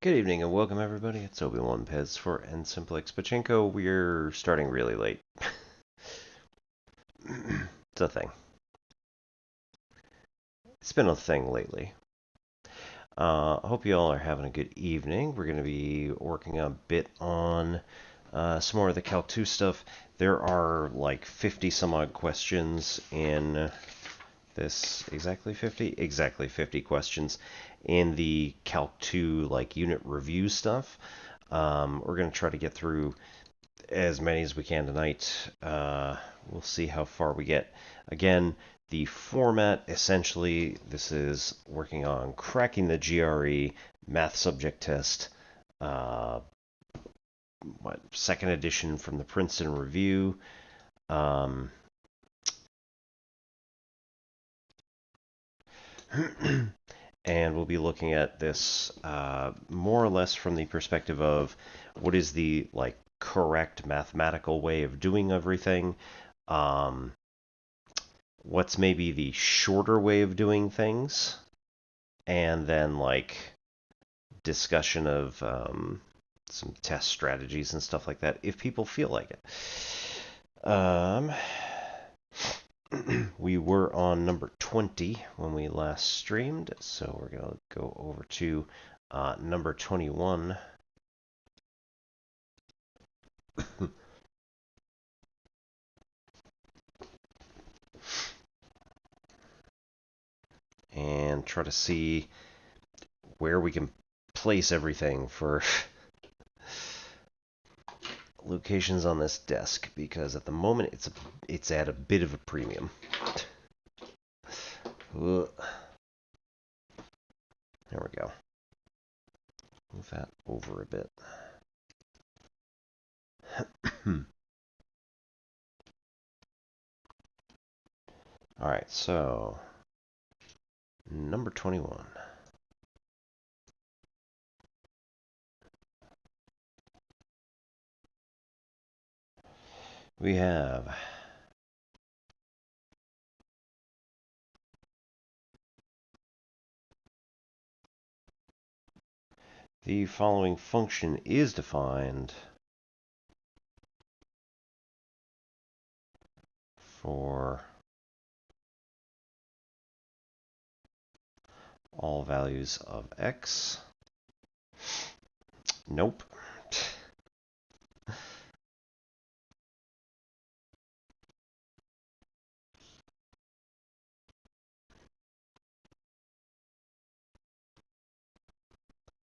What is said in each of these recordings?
Good evening and welcome everybody. It's Obi-Wan Pez for N-Simplex Pachinko. We're starting really late. It's a thing. It's been a thing lately. I hope you all are having a good evening. We're going to be working a bit on some more of the Calc 2 stuff. There are like 50 some odd questions in this. Exactly 50? Exactly 50 questions in the Calc 2 like unit review stuff. We're going to try to get through as many as we can tonight. We'll see how far we get. Again, the format, essentially, this is working on cracking the GRE math subject test, second edition from the Princeton Review. And we'll be looking at this more or less from the perspective of what is the correct mathematical way of doing everything. What's maybe the shorter way of doing things, and then discussion of some test strategies and stuff like that if people feel like it. We were on number 20 when we last streamed, so we're going to go over to number 21. And try to see where we can place everything for locations on this desk, because at the moment it's at a bit of a premium. There we go. Move that over a bit. All right, so number 21. We have the following function is defined for all values of x. Nope.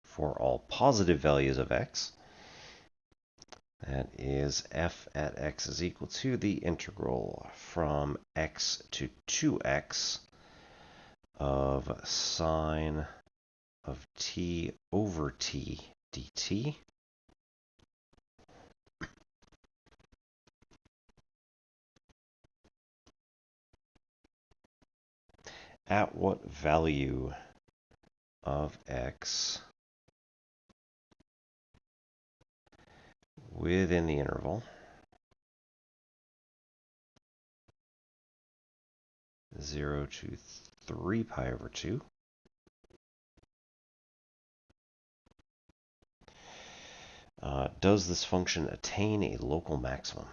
For all positive values of x. That is f at x is equal to the integral from x to 2x of sine of t over t dt. At what value of x within the interval 0 to 3 pi over 2 does this function attain a local maximum?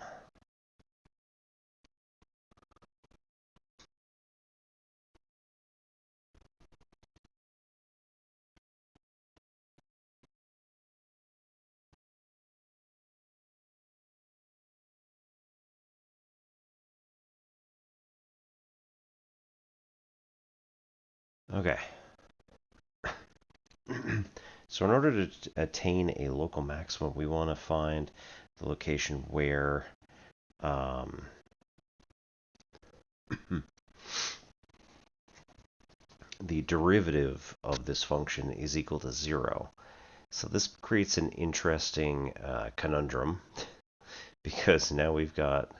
Okay. So in order to attain a local maximum, we want to find the location where the derivative of this function is equal to 0. So this creates an interesting conundrum, because now we've got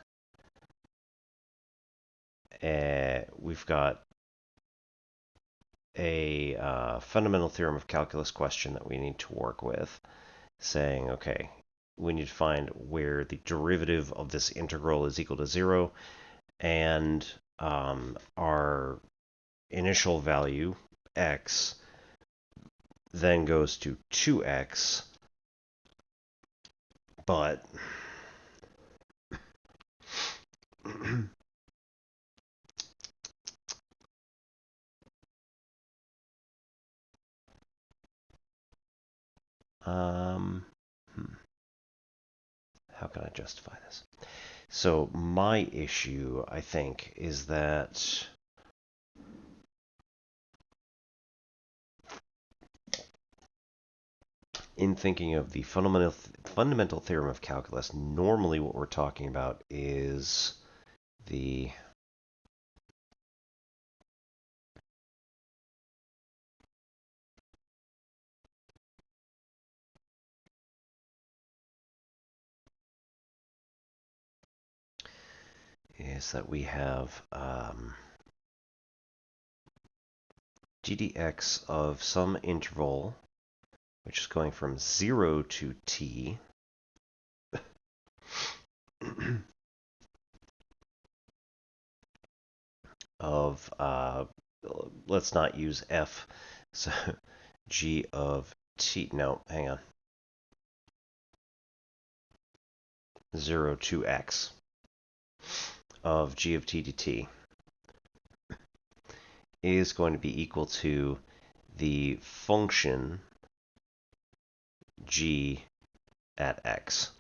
a fundamental theorem of calculus question that we need to work with, saying, okay, we need to find where the derivative of this integral is equal to 0, and our initial value, x, then goes to 2x, but how can I justify this? So my issue, I think, is that in thinking of the fundamental theorem of calculus, normally what we're talking about is the is that we have ddx of some interval, which is going from 0 to t, of, let's not use f, so g of t, no, hang on, 0 to x of g of t dt is going to be equal to the function g at x.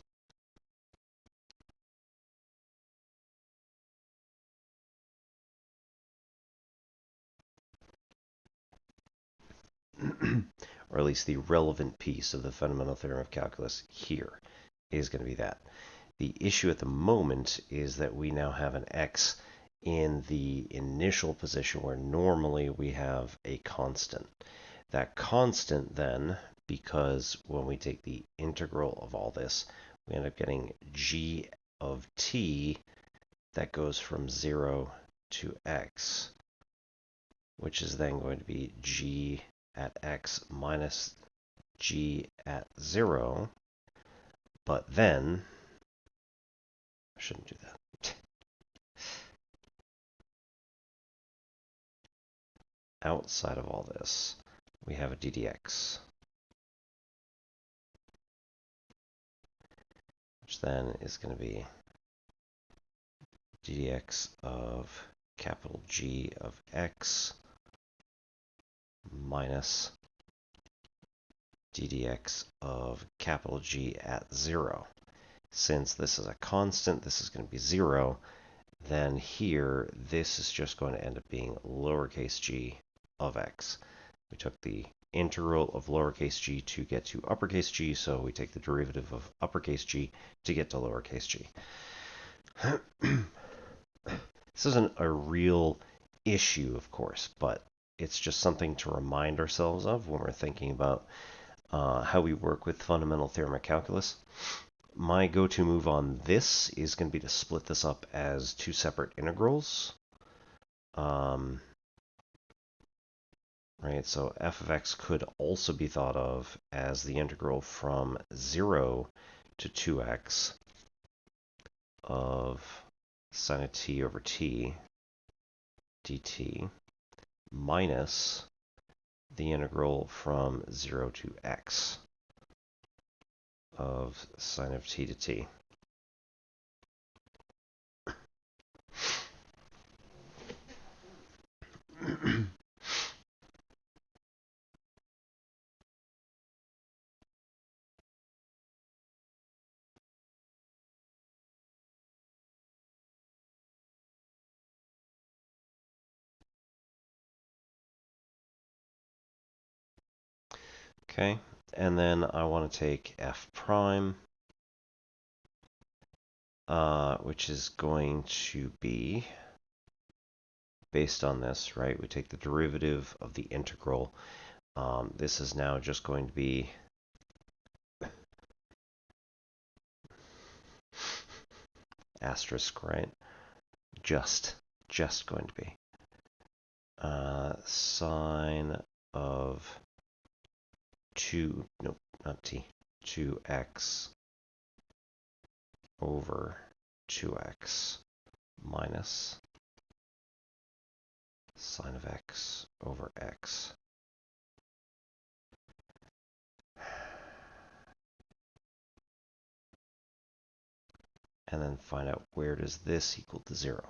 Or at least the relevant piece of the fundamental theorem of calculus here is going to be that. The issue at the moment is that we now have an x in the initial position where normally we have a constant. That constant then, because when we take the integral of all this, we end up getting g of t that goes from 0 to x, which is then going to be g at x minus g at 0, but then, I shouldn't do that. Outside of all this, we have a ddx, which then is going to be ddx of capital G of x minus ddx of capital G at 0. Since this is a constant, this is going to be 0, then here, this is just going to end up being lowercase g of x. We took the integral of lowercase g to get to uppercase g, so we take the derivative of uppercase g to get to lowercase g. This isn't a real issue, of course, but it's just something to remind ourselves of when we're thinking about how we work with fundamental theorem of calculus. My go-to move on this is going to be to split this up as two separate integrals. Right, so f of x could also be thought of as the integral from 0 to 2x of sine of t over t dt minus the integral from 0 to x of sine of t to t. Okay, and then I want to take f prime, which is going to be, based on this, right, we take the derivative of the integral. This is now just going to be asterisk, right? Just going to be sine of 2x over 2x minus sine of x over x and then find out where does this equal to 0.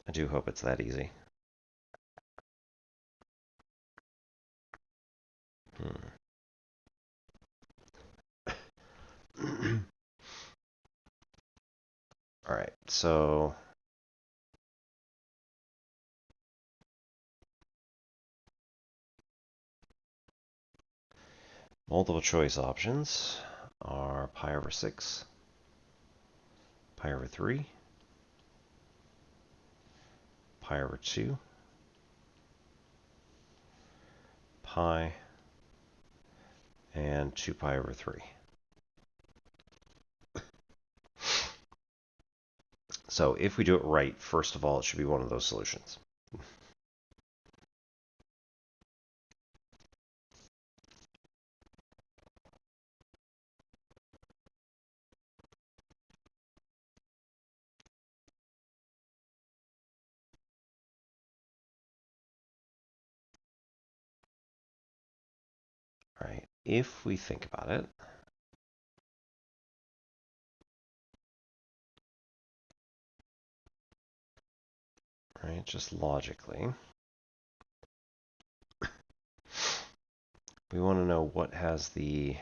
I do hope it's that easy. All right, so multiple choice options are pi over 6, pi over 3, pi over 2, pi, and 2 pi over 3. So if we do it right, first of all, it should be one of those solutions. All right, if we think about it, right, just logically, we want to know what has the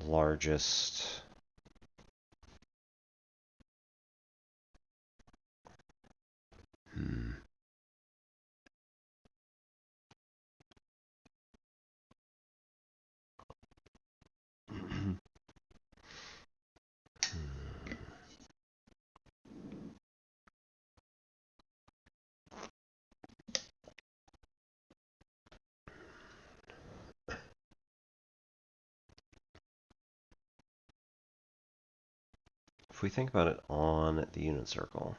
largest if we think about it on the unit circle,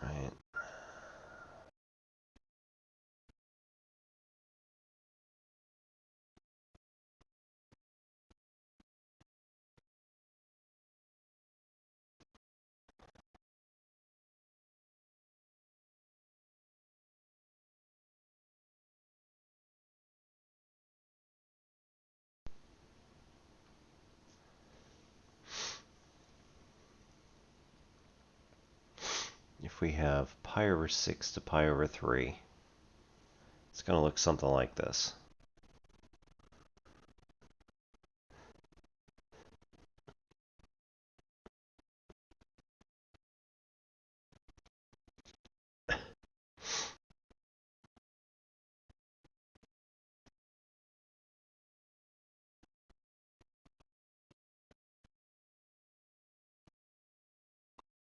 right? If we have pi over 6 to pi over 3, it's going to look something like this.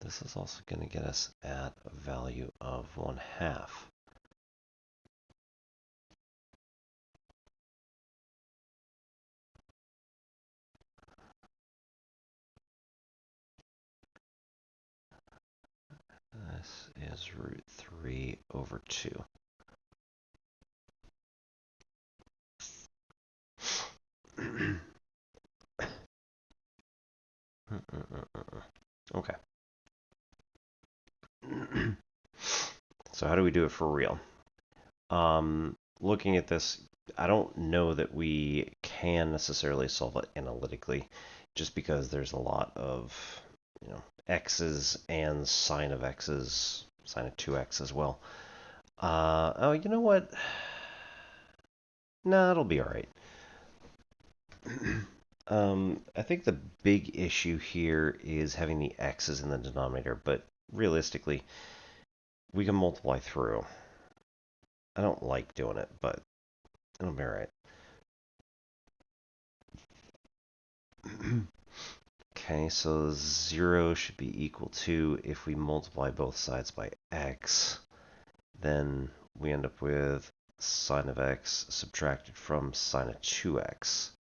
This is also going to get us at a value of 1/2. This is root 3 over 2. Okay. So how do we do it for real? Looking at this, I don't know that we can necessarily solve it analytically, just because there's a lot of, x's and sine of x's, sine of 2x as well. Oh, you know what? Nah, it'll be all right. I think the big issue here is having the x's in the denominator, but realistically, we can multiply through. I don't like doing it, but it'll be all right. Okay, so 0 should be equal to, if we multiply both sides by x, then we end up with sine of x subtracted from sine of 2x.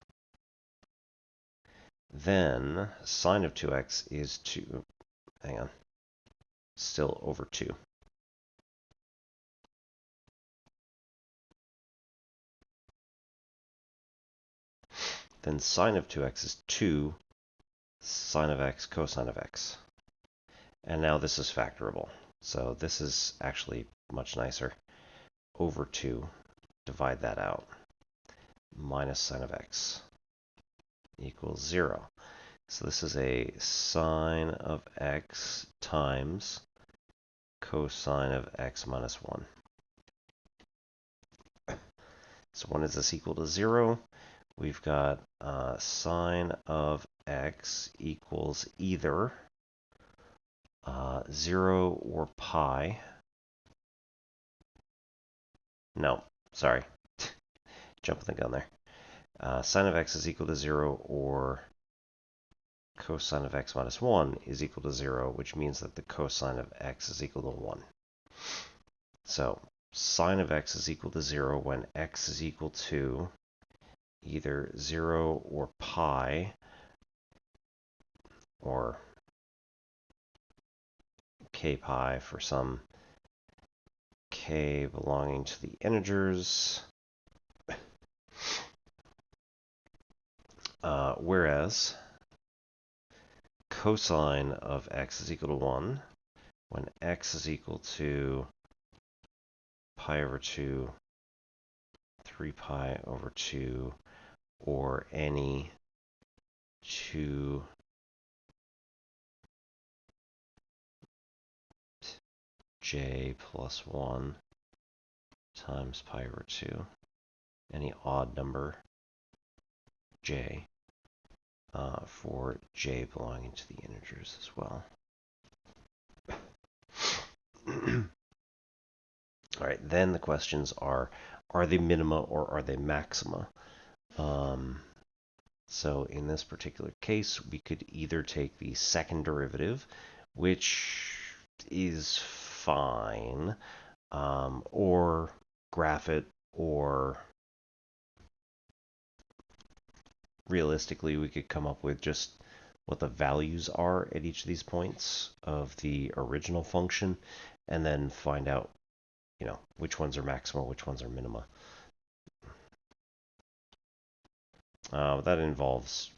Then sine of 2x is 2, hang on, still over 2. then sine of 2x is 2 sine of x cosine of x. And now this is factorable. So this is actually much nicer. Over 2, divide that out. Minus sine of x equals 0. So this is a sine of x times cosine of x minus 1. So when is this equal to 0? We've got sine of x equals either 0 or pi. No, sorry. Jumping the gun there. Sine of x is equal to 0 or cosine of x minus 1 is equal to 0, which means that the cosine of x is equal to 1. So sine of x is equal to 0 when x is equal to either 0 or pi, or k pi for some k belonging to the integers, whereas cosine of x is equal to 1 when x is equal to pi over 2, 3 pi over 2, or any 2 j plus 1 times pi over 2, any odd number j, for j belonging to the integers as well. All right, then the questions are they minima or are they maxima? So in this particular case, we could either take the second derivative, which is fine, or graph it, or realistically, we could come up with just what the values are at each of these points of the original function, and then find out, which ones are maxima, which ones are minima. That involves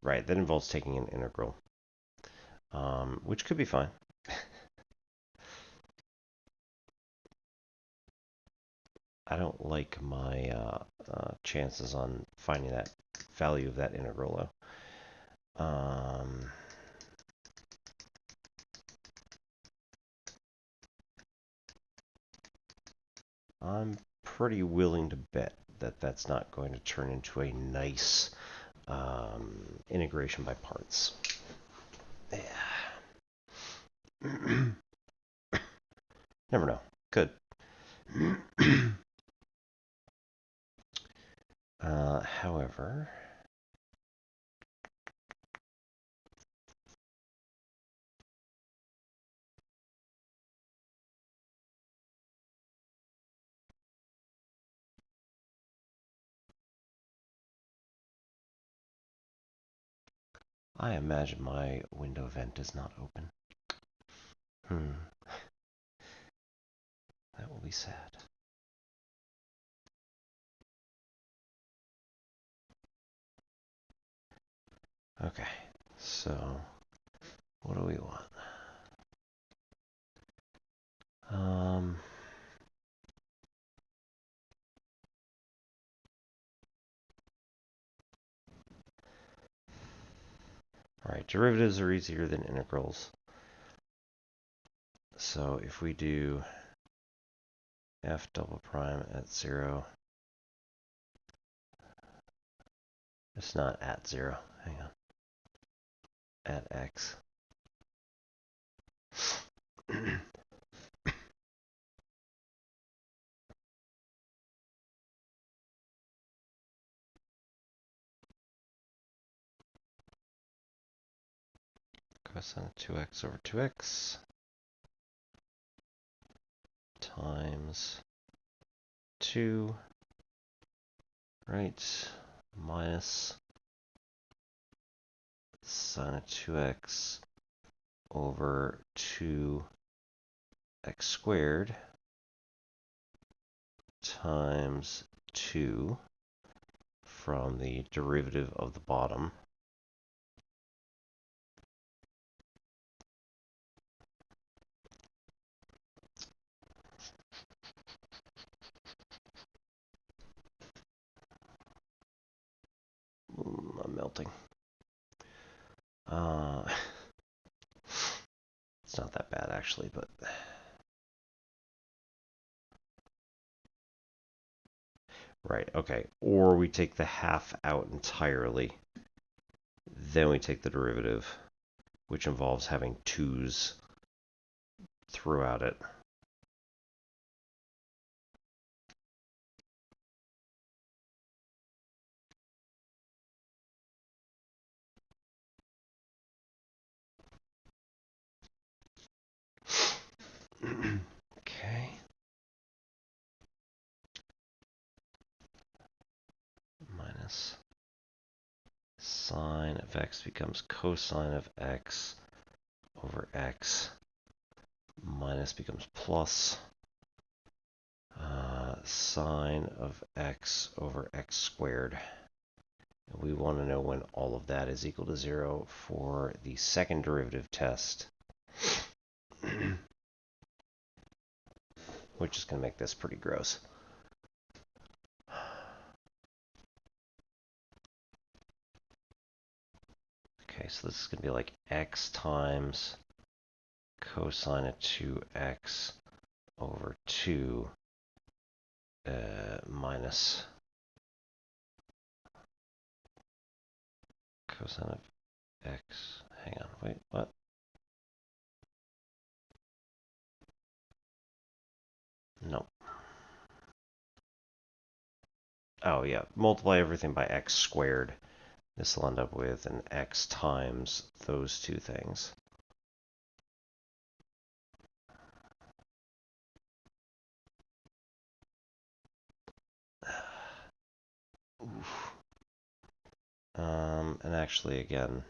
taking an integral, which could be fine. I don't like my chances on finding that value of that integral, though. I'm pretty willing to bet that that's not going to turn into a nice integration by parts. Yeah. Never know. Could. However, I imagine my window vent is not open. That will be sad. Okay, so what do we want? All right, derivatives are easier than integrals. So if we do f double prime at 0, it's not at 0, hang on, at x. Cosine of 2x over 2x times 2, right, minus sine of 2x over 2x squared times 2 from the derivative of the bottom. I'm melting. It's not that bad actually, but right, okay. Or we take the half out entirely, then we take the derivative, which involves having 2's throughout it. Okay. Minus sine of x becomes cosine of x over x. Minus becomes plus sine of x over x squared. And we want to know when all of that is equal to 0 for the second derivative test, which is going to make this pretty gross. Okay, so this is going to be like x times cosine of 2x over 2 minus cosine of x. Hang on, wait, what? Nope. Oh yeah, multiply everything by x squared. This will end up with an x times those two things. And actually, again,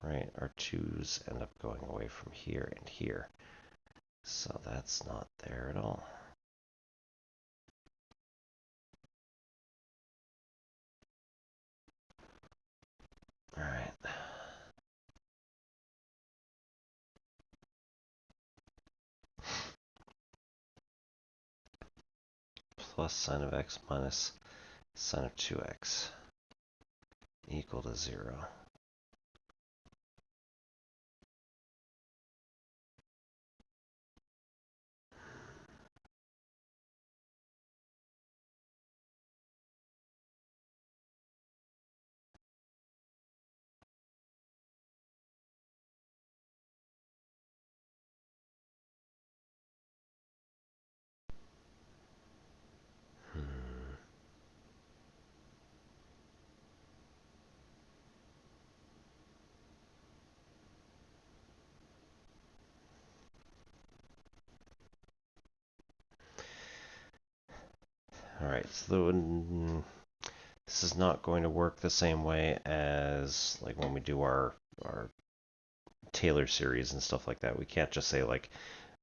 right, our 2's end up going away from here and here. So that's not there at all. All right. Plus sine of x minus sine of 2x equal to 0. All right, so this is not going to work the same way as like when we do our Taylor series and stuff like that. We can't just say like,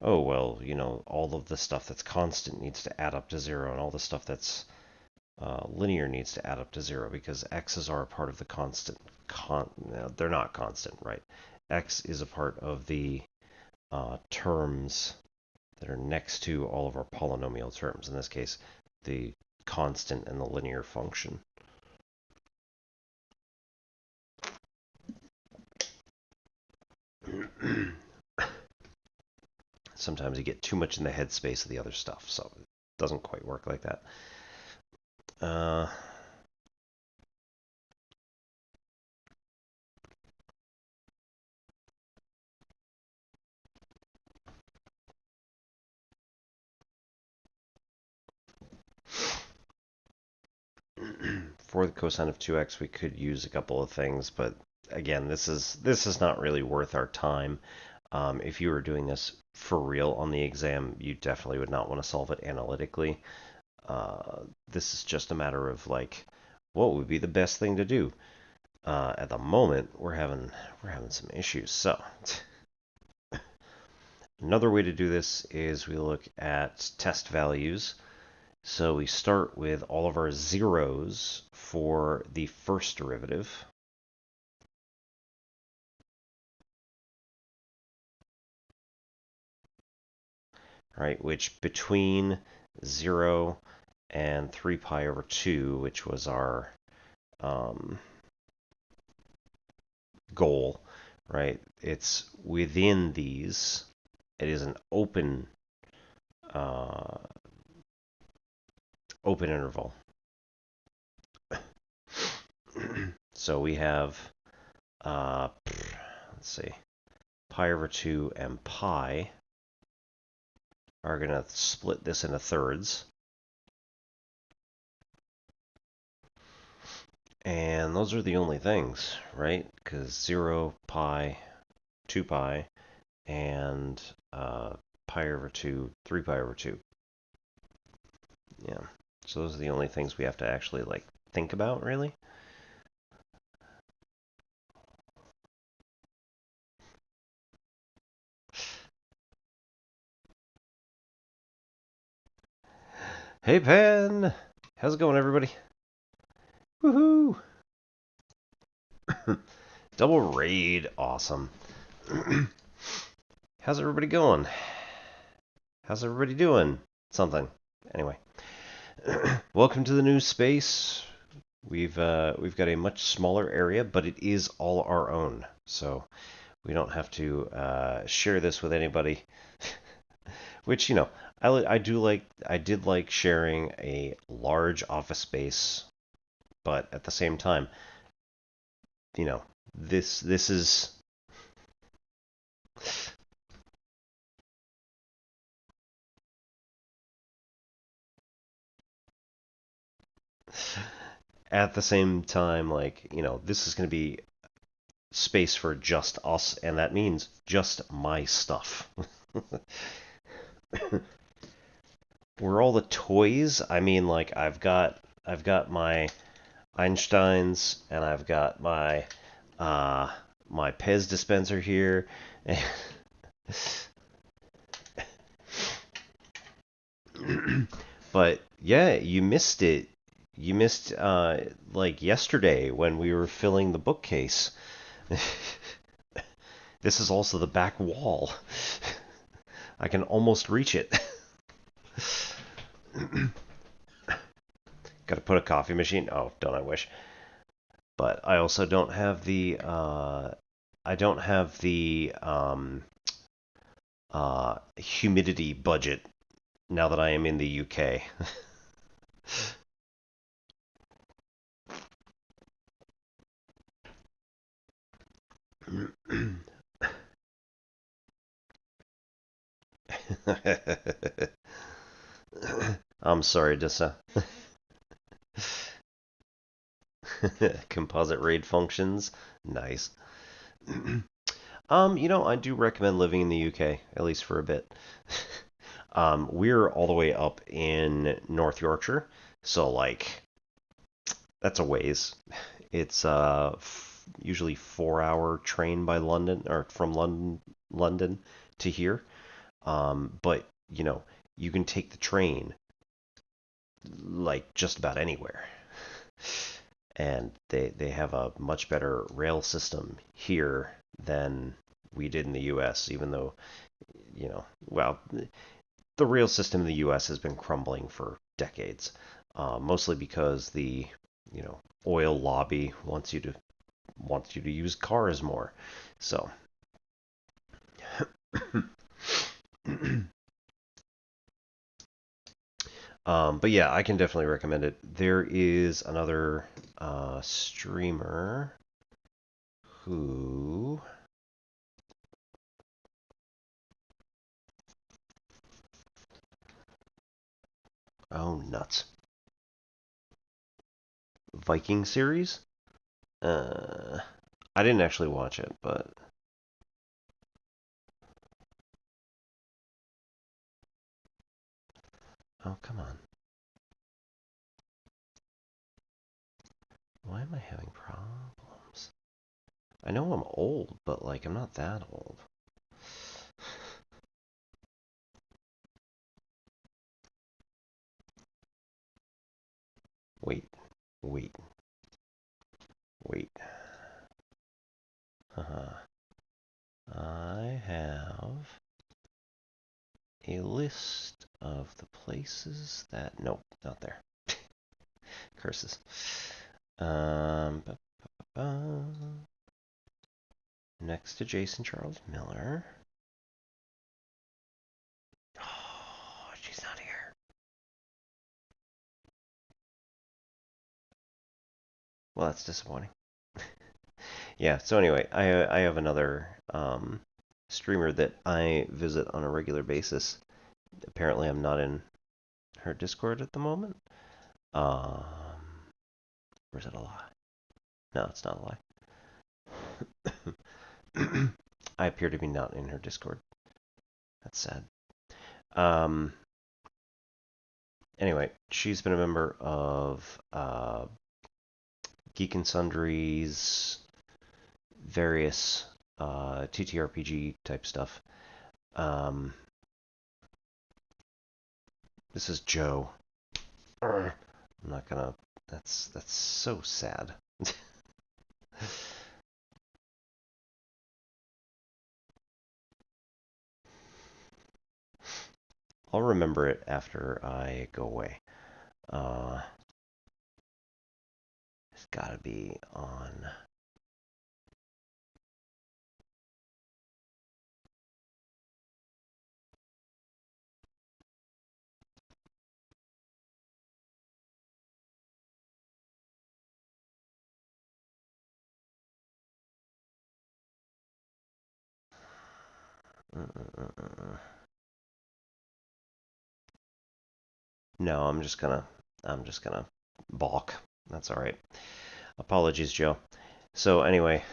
oh, well, you know, all of the stuff that's constant needs to add up to 0, and all the stuff that's linear needs to add up to 0, because x's are a part of the constant. No, they're not constant, right? X is a part of the terms that are next to all of our polynomial terms. In this case, the constant and the linear function. Sometimes you get too much in the headspace of the other stuff, so it doesn't quite work like that. For the cosine of 2x, we could use a couple of things, but again, this is not really worth our time. If you were doing this for real on the exam, you definitely would not want to solve it analytically. This is just a matter of like, what would be the best thing to do? At the moment, we're having some issues. So another way to do this is we look at test values, So we start with all of our zeros for the first derivative. Right, which between 0 and 3 pi over 2, which was our goal, right? It's within these. It is an open open interval. So we have, let's see, pi over 2 and pi are going to split this into thirds. And those are the only things, right? Because 0, pi, 2 pi, and pi over 2, 3 pi over 2. Yeah. So those are the only things we have to actually, like, think about, really. Hey, Pen! How's it going, everybody? Woohoo! Double raid, awesome. How's everybody going? How's everybody doing? Something. Anyway, welcome to the new space. We've got a much smaller area, but it is all our own, so we don't have to share this with anybody. Which, you know, I did like sharing a large office space, but at the same time, you know, this is at the same time, like, you know, this is going to be space for just us, and that means just my stuff. Where all the toys, I mean, like, I've got my Einsteins, and I've got my my Pez dispenser here. But yeah, you missed it. You missed like yesterday when we were filling the bookcase. This is also the back wall. I can almost reach it. Got to put a coffee machine. Oh, don't I wish. But I also don't have the humidity budget now that I am in the UK. I'm sorry, Dissa. Composite RAID functions. Nice. You know, I do recommend living in the UK, at least for a bit. We're all the way up in North Yorkshire, so like that's a ways. It's usually 4-hour train by London or from London to here. But you know, you can take the train like just about anywhere. And they have a much better rail system here than we did in the US, even though, you know, well, the rail system in the US has been crumbling for decades, mostly because the, you know, oil lobby wants you to use cars more. So but yeah, I can definitely recommend it. There is another streamer who oh nuts. Viking series? I didn't actually watch it, but oh, come on. Why am I having problems? I know I'm old, but like I'm not that old. Wait, wait, wait. I have a list of the places that... Nope, not there. Curses. Ba, ba, ba. Next to Jason Charles Miller. Oh, she's not here. Well, that's disappointing. Yeah, so anyway, I have another streamer that I visit on a regular basis. Apparently, I'm not in her Discord at the moment. Or is it a lie? No, it's not a lie. I appear to be not in her Discord. That's sad. Anyway, she's been a member of Geek and Sundry's various TTRPG type stuff. This is Joe. I'm not gonna. That's so sad. I'll remember it after I go away. It's gotta be on. No, I'm just gonna balk. That's all right. Apologies, Joe. So anyway,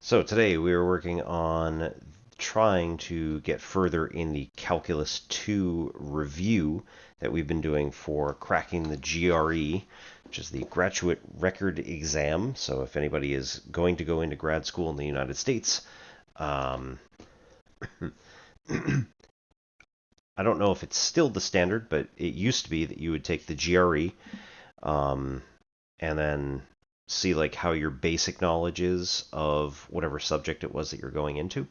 so today we were working on trying to get further in the Calculus 2 review that we've been doing for cracking the GRE, which is the Graduate Record Exam. So if anybody is going to go into grad school in the United States, I don't know if it's still the standard, but it used to be that you would take the GRE and then see like how your basic knowledge is of whatever subject it was that you're going into.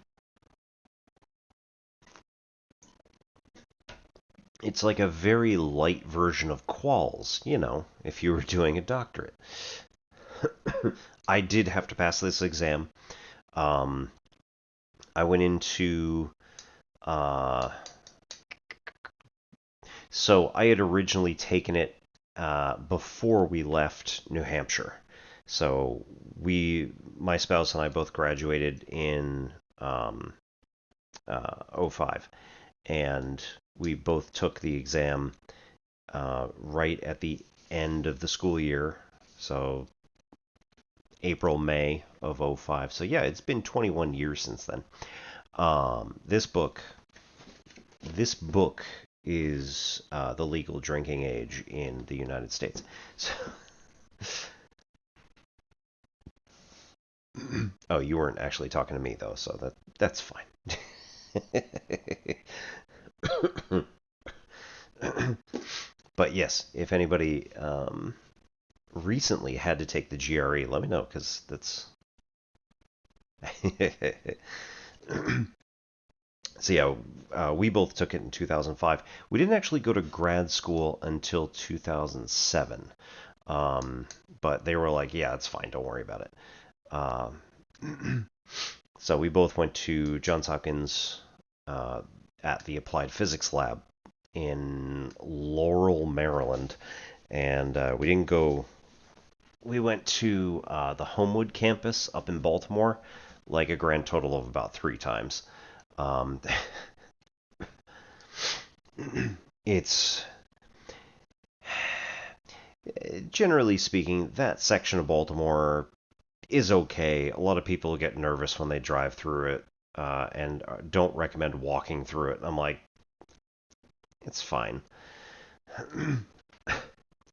It's like a very light version of quals, you know, if you were doing a doctorate. I did have to pass this exam. I went into... so I had originally taken it before we left New Hampshire. So my spouse and I both graduated in 05. And we both took the exam right at the end of the school year, so April, May of 05. So yeah, it's been 21 years since then. This book is the legal drinking age in the United States. So oh, you weren't actually talking to me though, so that's fine. But yes, if anybody recently had to take the GRE, let me know, because that's... So yeah, we both took it in 2005. We didn't actually go to grad school until 2007. But they were like, yeah, it's fine, don't worry about it. So we both went to Johns Hopkins at the Applied Physics Lab in Laurel, Maryland. And we didn't go... We went to the Homewood campus up in Baltimore, like a grand total of about 3 times. It's... Generally speaking, that section of Baltimore is okay. A lot of people get nervous when they drive through it and don't recommend walking through it. I'm like, it's fine.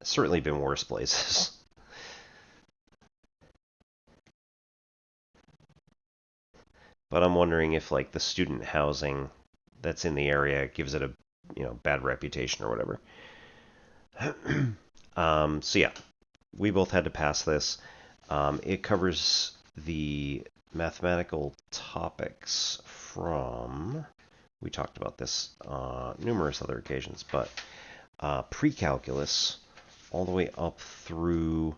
Certainly been worse places. but I'm wondering if like the student housing that's in the area gives it a bad reputation or whatever. So yeah, we both had to pass this. It covers the mathematical topics from, we talked about this numerous other occasions, but pre-calculus all the way up through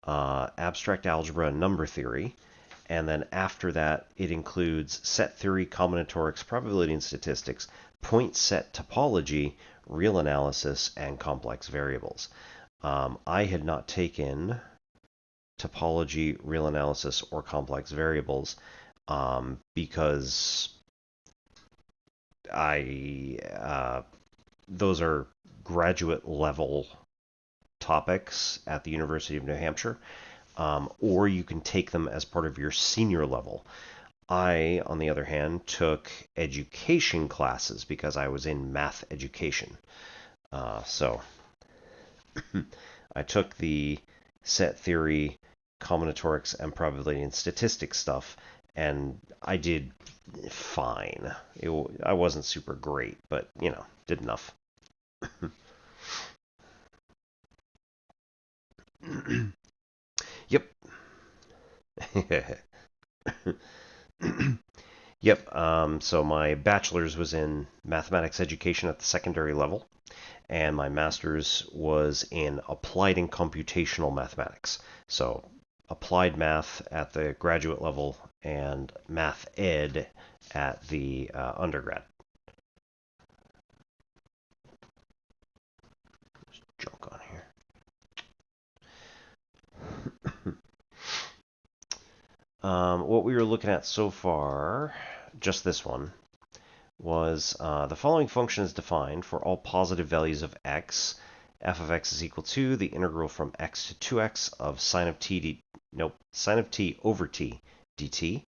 abstract algebra and number theory. And then after that, it includes set theory, combinatorics, probability and statistics, point set topology, real analysis, and complex variables. I had not taken topology, real analysis, or complex variables because those are graduate level topics at the University of New Hampshire, or you can take them as part of your senior level. I, on the other hand, took education classes because I was in math education. So I took the set theory, combinatorics, and probability and statistics stuff, and I did fine. I wasn't super great, but, did enough. Yep. Yep. So my bachelor's was in mathematics education at the secondary level, and my master's was in applied and computational mathematics. So applied math at the graduate level and math ed at the undergrad. There's junk on here. What we were looking at so far, just this one, was the following function is defined for all positive values of x. F of x is equal to the integral from x to 2x of sine of t over t dt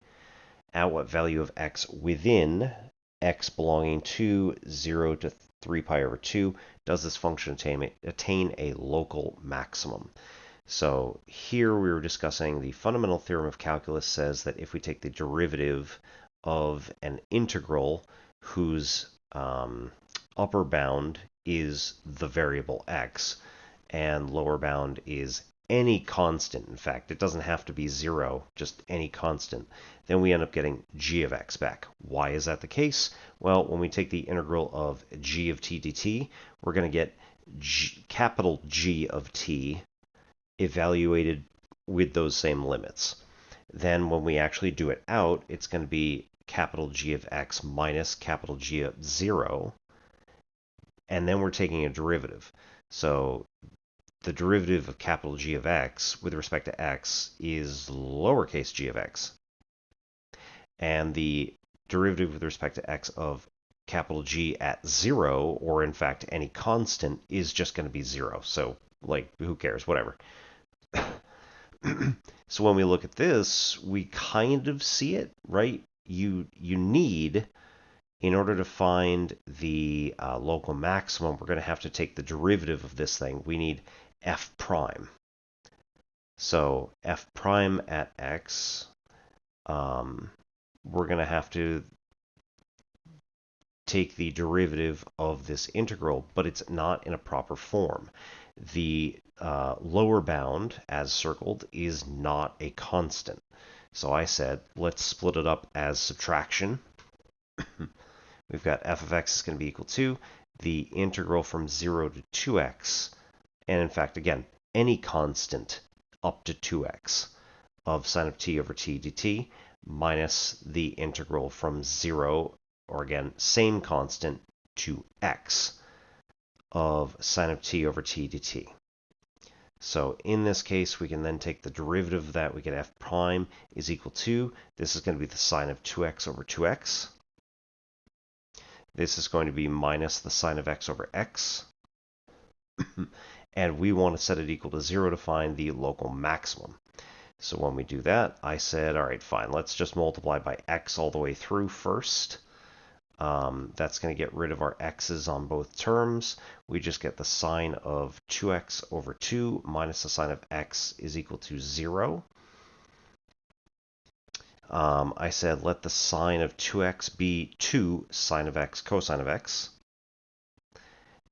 at what value of x within x belonging to 0 to 3 pi over 2 does this function attain a local maximum. So here we were discussing the fundamental theorem of calculus says that if we take the derivative of an integral whose upper bound is the variable x and lower bound is any constant, in fact, it doesn't have to be 0, just any constant, then we end up getting g of x back. Why is that the case? Well, when we take the integral of g of t dt, we're going to get capital G of t evaluated with those same limits. Then when we actually do it out, it's going to be capital G of x minus capital G of 0, and then we're taking a derivative. So the derivative of capital G of x with respect to x is lowercase g of x. And the derivative with respect to x of capital G at 0, or in fact any constant, is just going to be 0. So, like, who cares? Whatever. So when we look at this, we kind of see it, right? You need, in order to find the local maximum, we're going to have to take the derivative of this thing. We need f prime. So f prime at x, we're going to have to take the derivative of this integral, but it's not in a proper form. The lower bound, as circled, is not a constant. So I said, let's split it up as subtraction. We've got f of x is going to be equal to the integral from 0 to 2x, and in fact, again, any constant up to 2x of sine of t over t dt minus the integral from 0, or again, same constant, to x of sine of t over t dt. So in this case, we can then take the derivative of that. We get f prime is equal to, this is going to be the sine of 2x over 2x. This is going to be minus the sine of x over x. And we want to set it equal to 0 to find the local maximum. So when we do that, I said, all right, fine, let's just multiply by x all the way through first. That's going to get rid of our x's on both terms. We just get the sine of 2x over 2 minus the sine of x is equal to 0. I said let the sine of 2x be 2 sine of x cosine of x.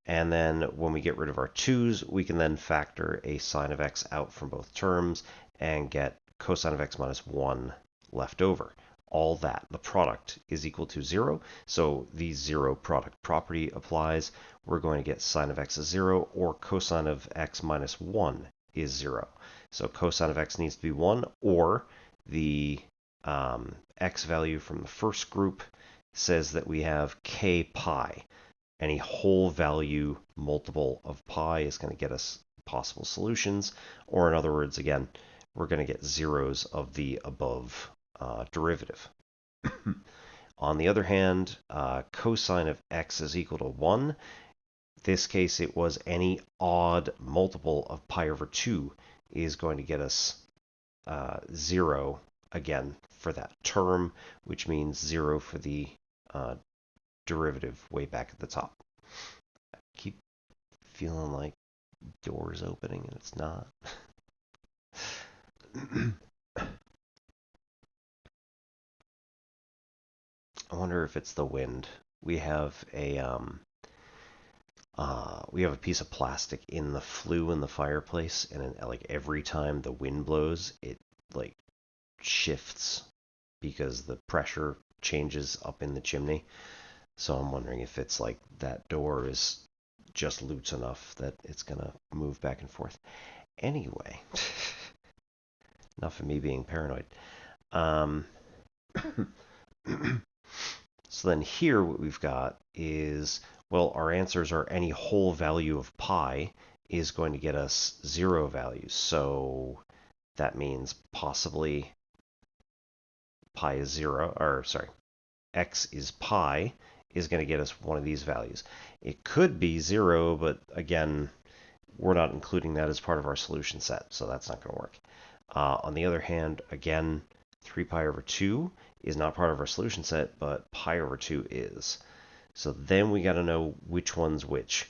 And then when we get rid of our 2's, we can then factor a sine of x out from both terms and get cosine of x minus 1 left over. All that, the product, is equal to 0. So the 0 product property applies. We're going to get sine of x is 0, or cosine of x minus 1 is 0. So cosine of x needs to be 1, or the x value from the first group says that we have k pi. Any whole value multiple of pi is going to get us possible solutions, or in other words, again, we're going to get zeros of the above derivative. On the other hand, cosine of x is equal to 1. This case, it was any odd multiple of pi over 2 is going to get us 0 again for that term, which means 0 for the derivative way back at the top. I keep feeling like doors opening and it's not. I wonder if it's the wind. We have a piece of plastic in the flue in the fireplace, and like every time the wind blows, it like shifts because the pressure changes up in the chimney. So I'm wondering if it's like that door is just loose enough that it's gonna move back and forth. Anyway, enough of me being paranoid. So then here what we've got is, well, our answers are any whole value of pi is going to get us 0 values. So that means possibly pi is 0, or sorry, x is pi is going to get us one of these values. It could be 0, but again, we're not including that as part of our solution set, so that's not going to work. On the other hand, again, 3 pi over 2 is not part of our solution set, but pi over 2 is. So then we got to know which one's which.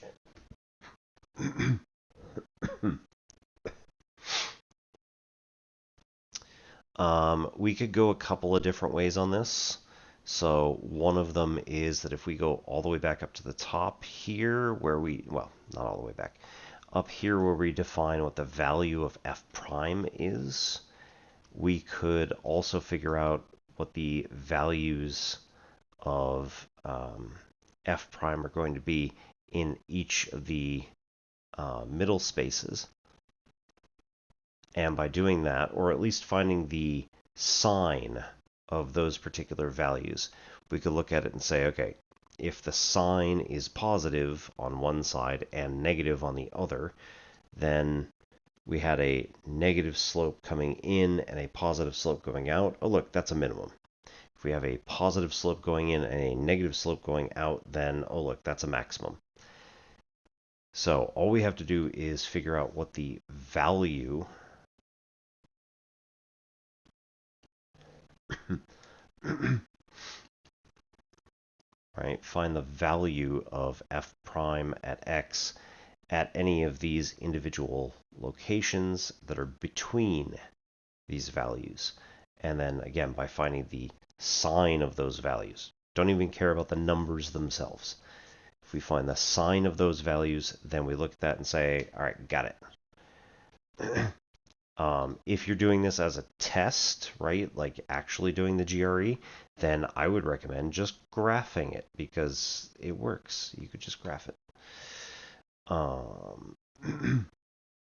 We could go a couple of different ways on this. So one of them is that if we go all the way back up to the top here, where we, well, not all the way back, up here where we define what the value of f prime is, we could also figure out what the values of f prime are going to be in each of the middle spaces. And by doing that, or at least finding the sign of those particular values, we could look at it and say, okay, if the sign is positive on one side and negative on the other, then we had a negative slope coming in and a positive slope going out. Oh, look, that's a minimum. If we have a positive slope going in and a negative slope going out, then, oh, look, that's a maximum. So all we have to do is figure out what the value right? Find the value of f prime at x at any of these individual locations that are between these values. And then again, by finding the sign of those values. Don't even care about the numbers themselves. If we find the sign of those values, then we look at that and say, all right, got it. If you're doing this as a test, right, like actually doing the GRE, then I would recommend just graphing it because it works. You could just graph it.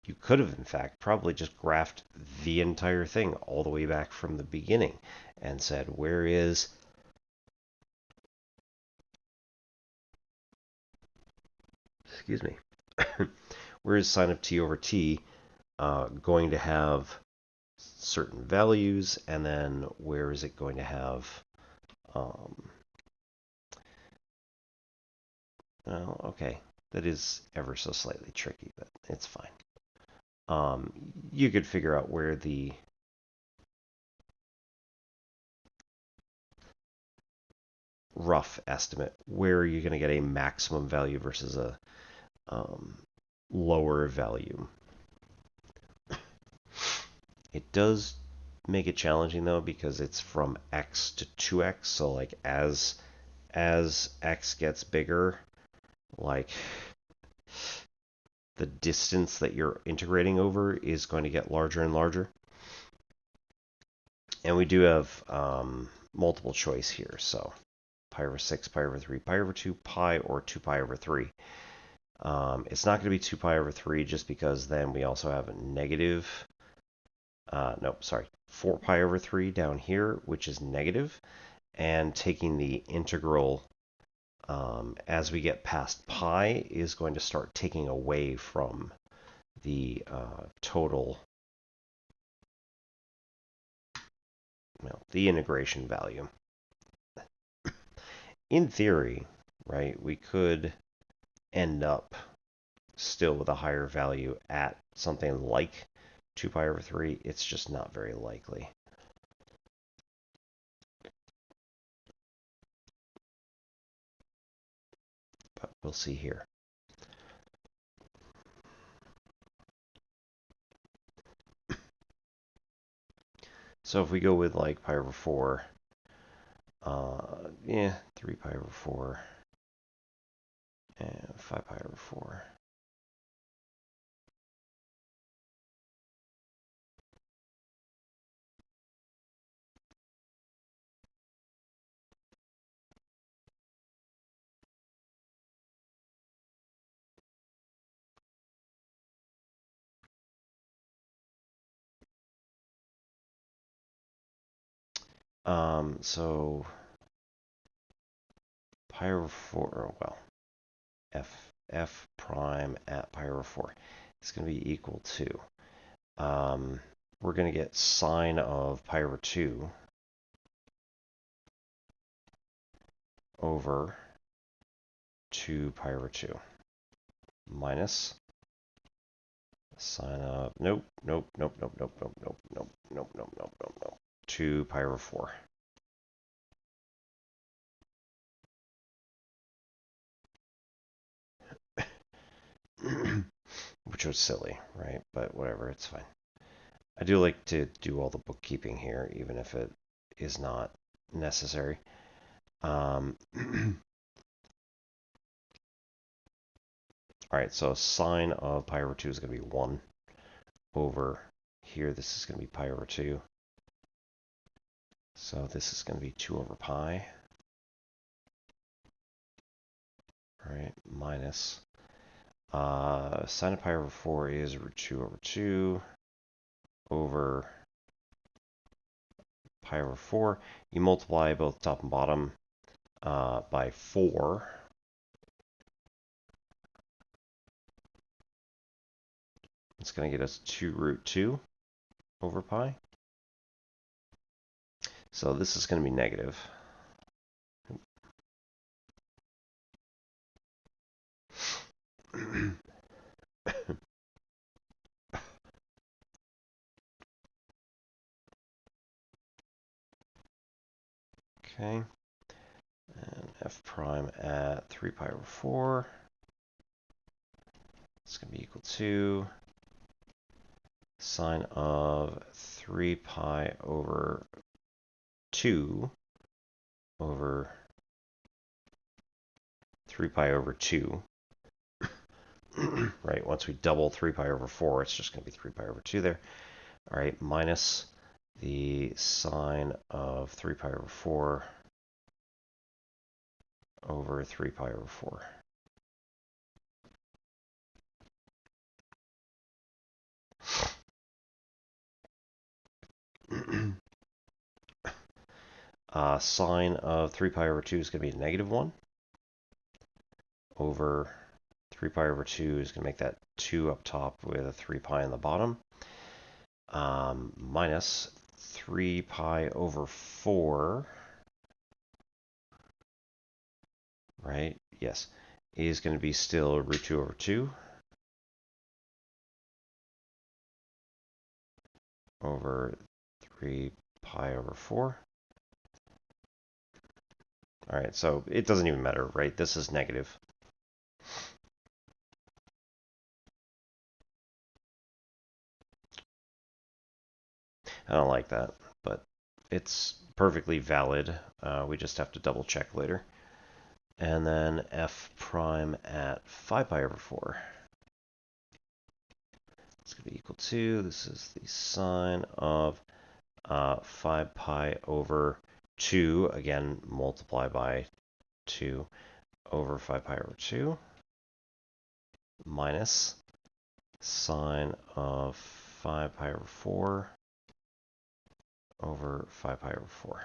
You could have, in fact, probably just graphed the entire thing all the way back from the beginning and said, where is excuse me, where is sine of t over t going to have certain values, and then where is it going to have well, okay, that is ever so slightly tricky, but it's fine. You could figure out where the rough estimate, where are you going to get a maximum value versus a lower value. It does make it challenging though because it's from x to 2x. So like as x gets bigger, like the distance that you're integrating over is going to get larger and larger. And we do have multiple choice here. So pi over 6, pi over 3, pi over 2, pi, or 2 pi over 3. It's not going to be 2 pi over 3 just because then we also have a negative, 4 pi over 3 down here, which is negative. And taking the integral as we get past pi is going to start taking away from the total, the integration value. In theory, right, we could end up still with a higher value at something like 2 pi over 3. It's just not very likely. But we'll see here. So if we go with like pi over 4, 3 pi over 4, and 5 pi over 4. So pi over 4, well, f prime at pi over 4 is going to be equal to, we're going to get sine of pi over 2 over 2 pi over 2 minus sine of, nope, 2 pi over 4. Which was silly, right? But whatever, it's fine. I do like to do all the bookkeeping here, even if it is not necessary. All right, so sine of pi over 2 is going to be 1 over here. This is going to be pi over 2. So this is going to be 2 over pi. All right, minus sine of pi over 4 is root 2 over 2 over pi over 4. You multiply both top and bottom by 4. It's going to get us 2 root 2 over pi. So this is going to be negative. Okay. And f prime at 3 pi over 4. It's going to be equal to sine of 3 pi over 2 over 3 pi over 2. Right, once we double 3 pi over 4, it's just going to be 3 pi over 2 there. All right, minus the sine of 3 pi over 4 over 3 pi over 4. Sine of 3 pi over 2 is going to be negative 1 over 3 pi over 2 is going to make that 2 up top with a 3 pi on the bottom. Minus 3 pi over 4, right? Yes, is going to be still root 2 over 2 over 3 pi over 4. All right, so it doesn't even matter, right? This is negative. I don't like that, but it's perfectly valid. We just have to double check later. And then f prime at 5 pi over 4. It's going to be equal to, this is the sine of 5 pi over 2, again, multiply by 2 over 5 pi over 2, minus sine of 5 pi over 4 over 5 pi over 4.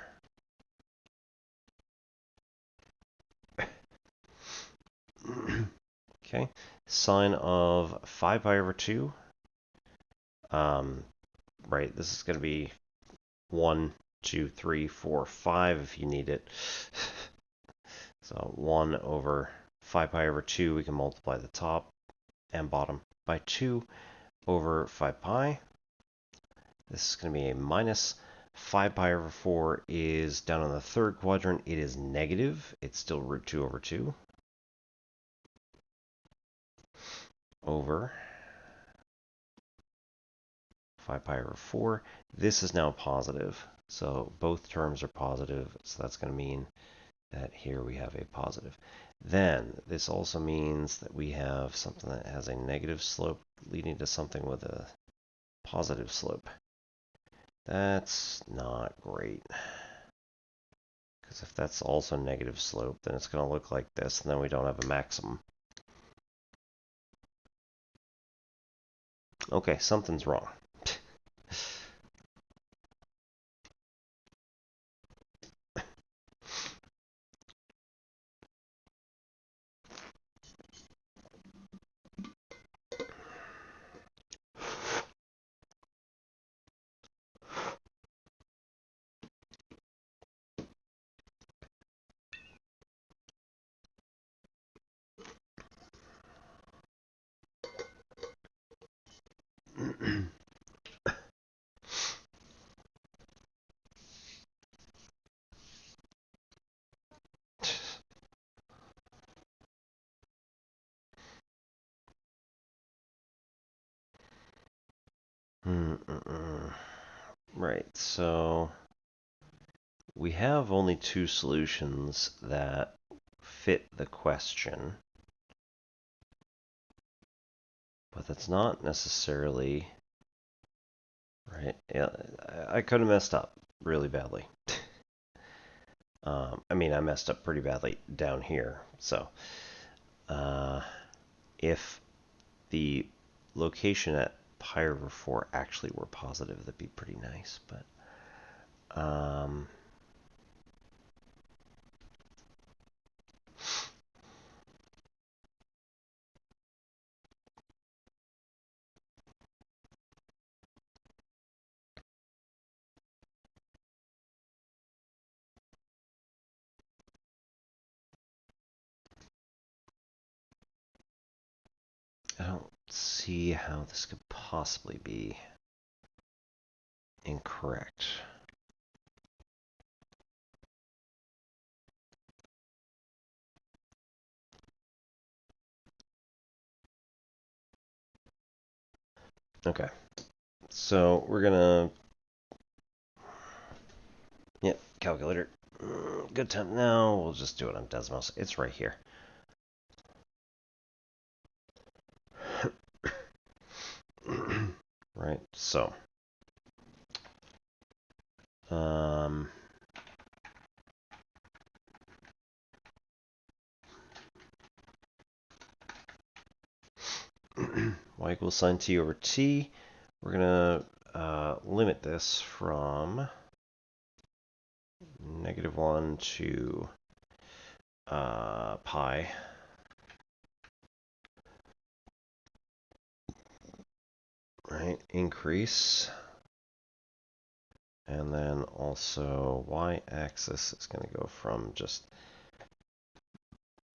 Okay, sine of 5 pi over 2. Right, this is going to be 1, 2, 3, 4, 5 if you need it. So 1 over 5 pi over 2, we can multiply the top and bottom by 2 over 5 pi. This is going to be a minus 5 pi over 4 is down in the third quadrant. It is negative. It's still root 2 over 2 over 5 pi over 4. This is now positive. So both terms are positive. So that's going to mean that here we have a positive. Then this also means that we have something that has a negative slope leading to something with a positive slope. That's not great. Because if that's also negative slope, then it's going to look like this, and then we don't have a maximum. Okay, something's wrong. Right, so we have only two solutions that fit the question, but that's not necessarily right. Yeah, I could have messed up really badly. I mean, I messed up pretty badly down here. So, if the location at pi over 4 actually were positive, that'd be pretty nice. But I don't see how this could possibly be incorrect. Okay, so we're gonna, yep, calculator. Good time now. We'll just do it on Desmos. It's right here. Right, so y equals sine t over t. We're going to limit this from -1 to pi. Right, increase. And then also y-axis is going to go from just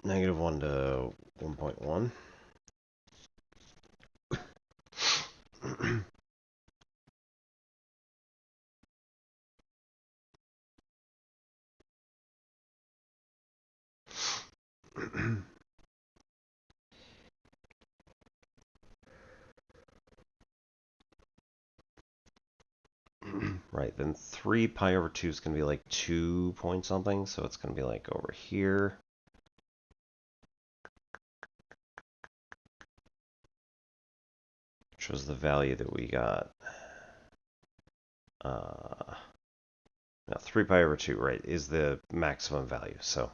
-1 to 1.1. Right, then 3 pi over 2 is going to be like 2 point something, so it's going to be like over here. Which was the value that we got. Now 3 pi over 2, right, is the maximum value, so.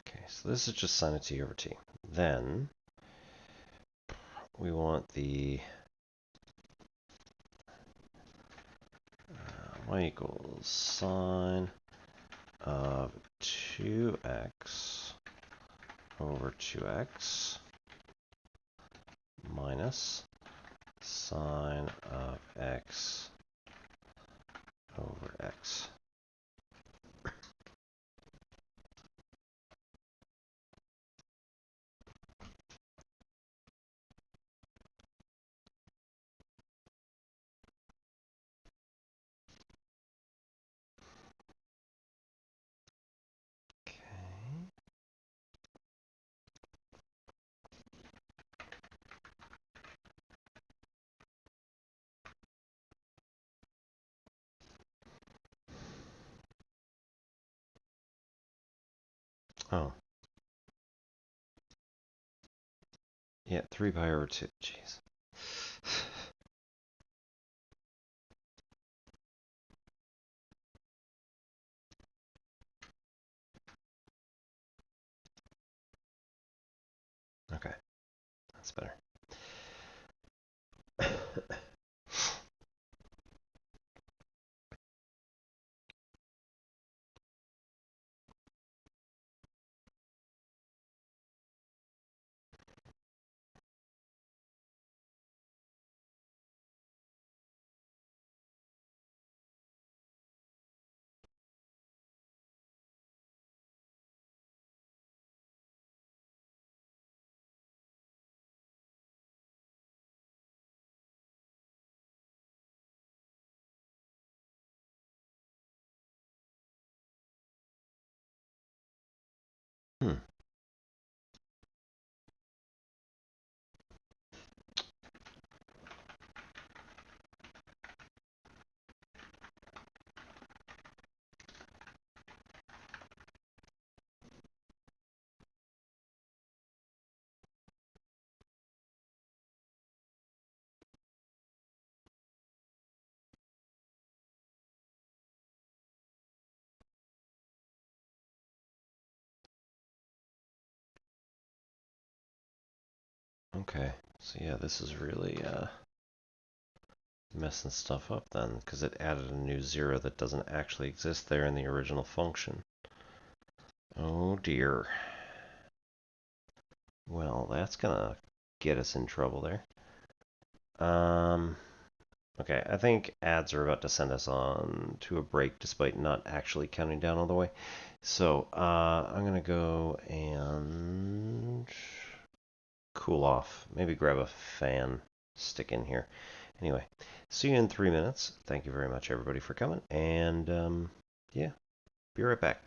Okay, so this is just sine of t over t. Then we want the y equals sine of 2x over 2x minus sine of x over x. Oh. Yeah, 3 pi over 2. Jeez. Okay, that's better. Hmm. Okay, so yeah, this is really messing stuff up then, because it added a new 0 that doesn't actually exist there in the original function. Oh dear. Well, that's gonna get us in trouble there. Okay, I think ads are about to send us on to a break despite not actually counting down all the way. So, I'm gonna go and cool off. Maybe grab a fan, stick in here. Anyway, see you in 3 minutes. Thank you very much, everybody, for coming. And, yeah, be right back.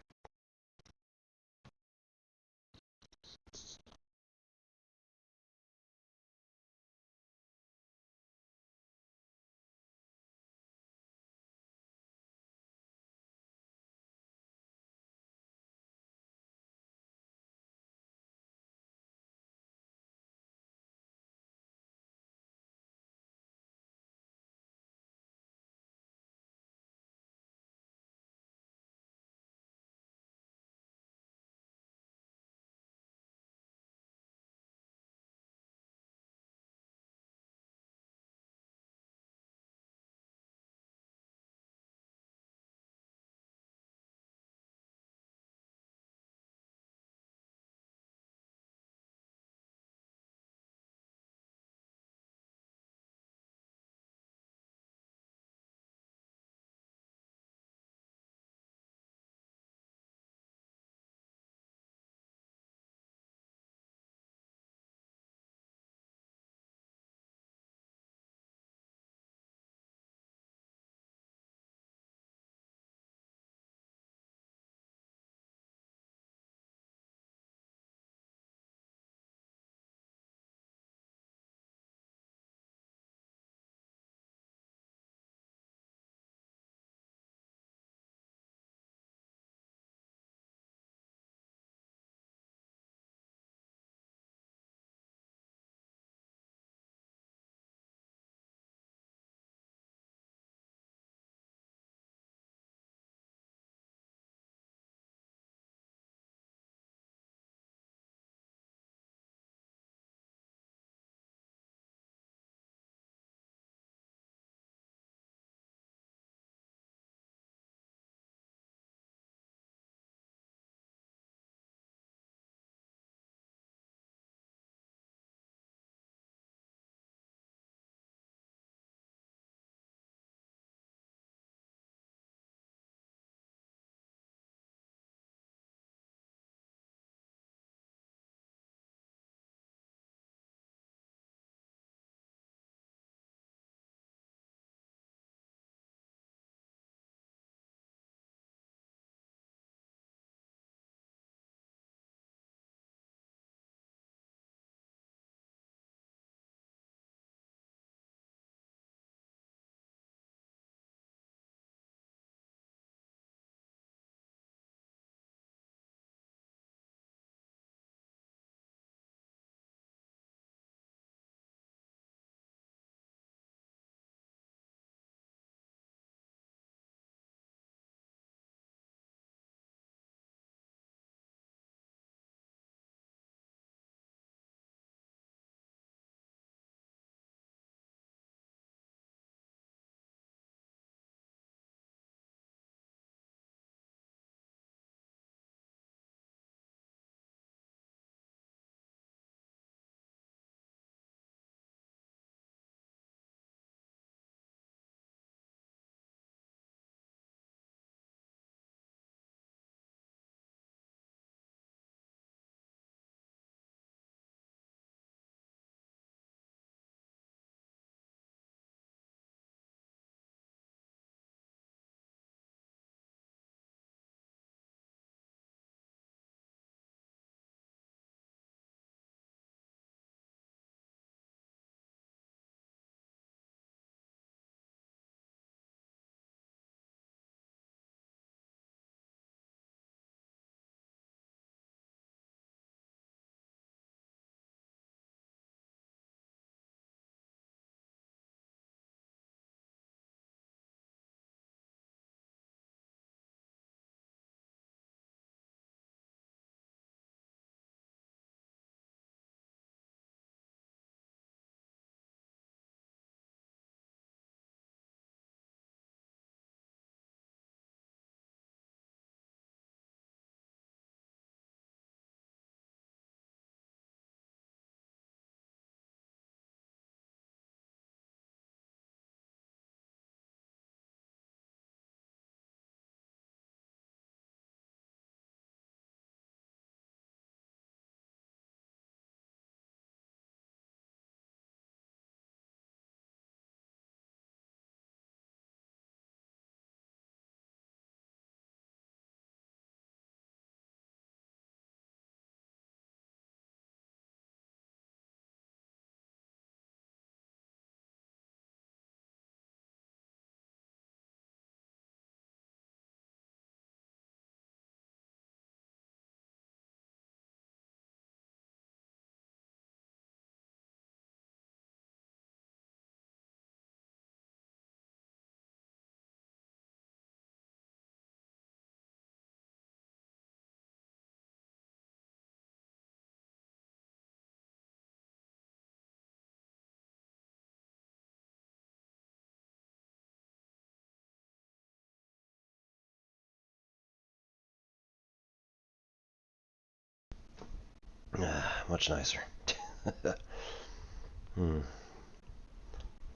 Much nicer.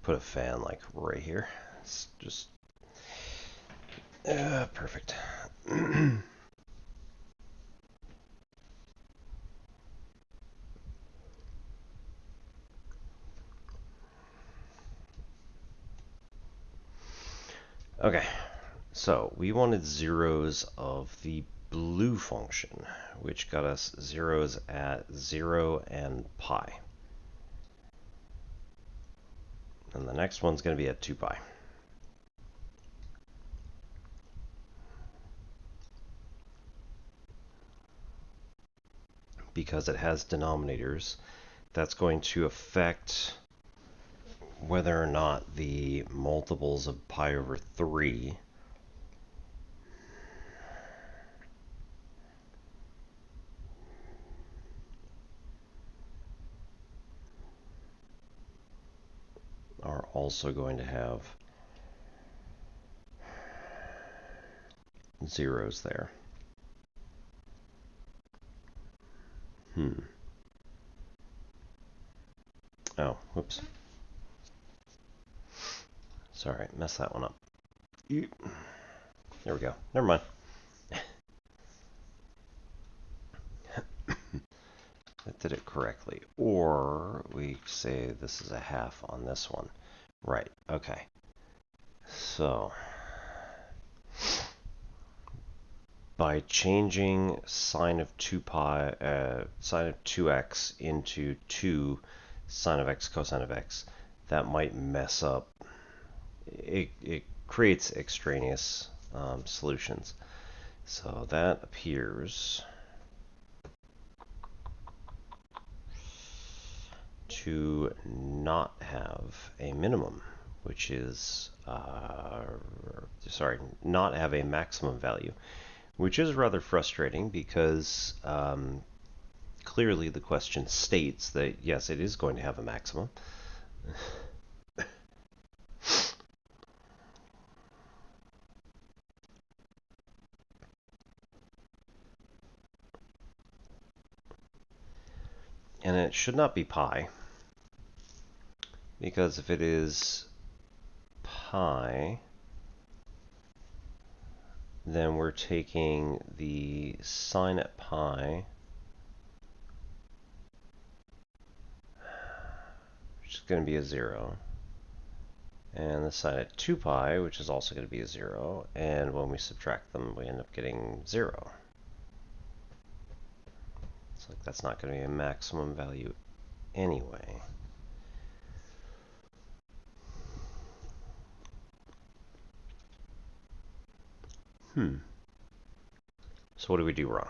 Put a fan like right here. It's just perfect. Okay, so we wanted zeros of the blue function, which got us zeros at 0 and pi. And the next one's going to be at 2 pi. Because it has denominators, that's going to affect whether or not the multiples of pi over 3 are also going to have zeros there. Oh, whoops. Sorry, messed that one up. There we go. Never mind. That did it correctly. Or we say this is a half on this one. Right, okay. So, by changing sine of 2 pi, sine of 2x into 2 sine of x cosine of x, that might mess up. It creates extraneous solutions. So that appears to not have a minimum, which is, sorry, not have a maximum value, which is rather frustrating because clearly the question states that, yes, it is going to have a maximum. And it should not be pi, because if it is pi, then we're taking the sine at pi, which is going to be a 0, and the sine at 2 pi, which is also going to be a 0, and when we subtract them, we end up getting 0. It's like that's not going to be a maximum value anyway. So what do we do wrong?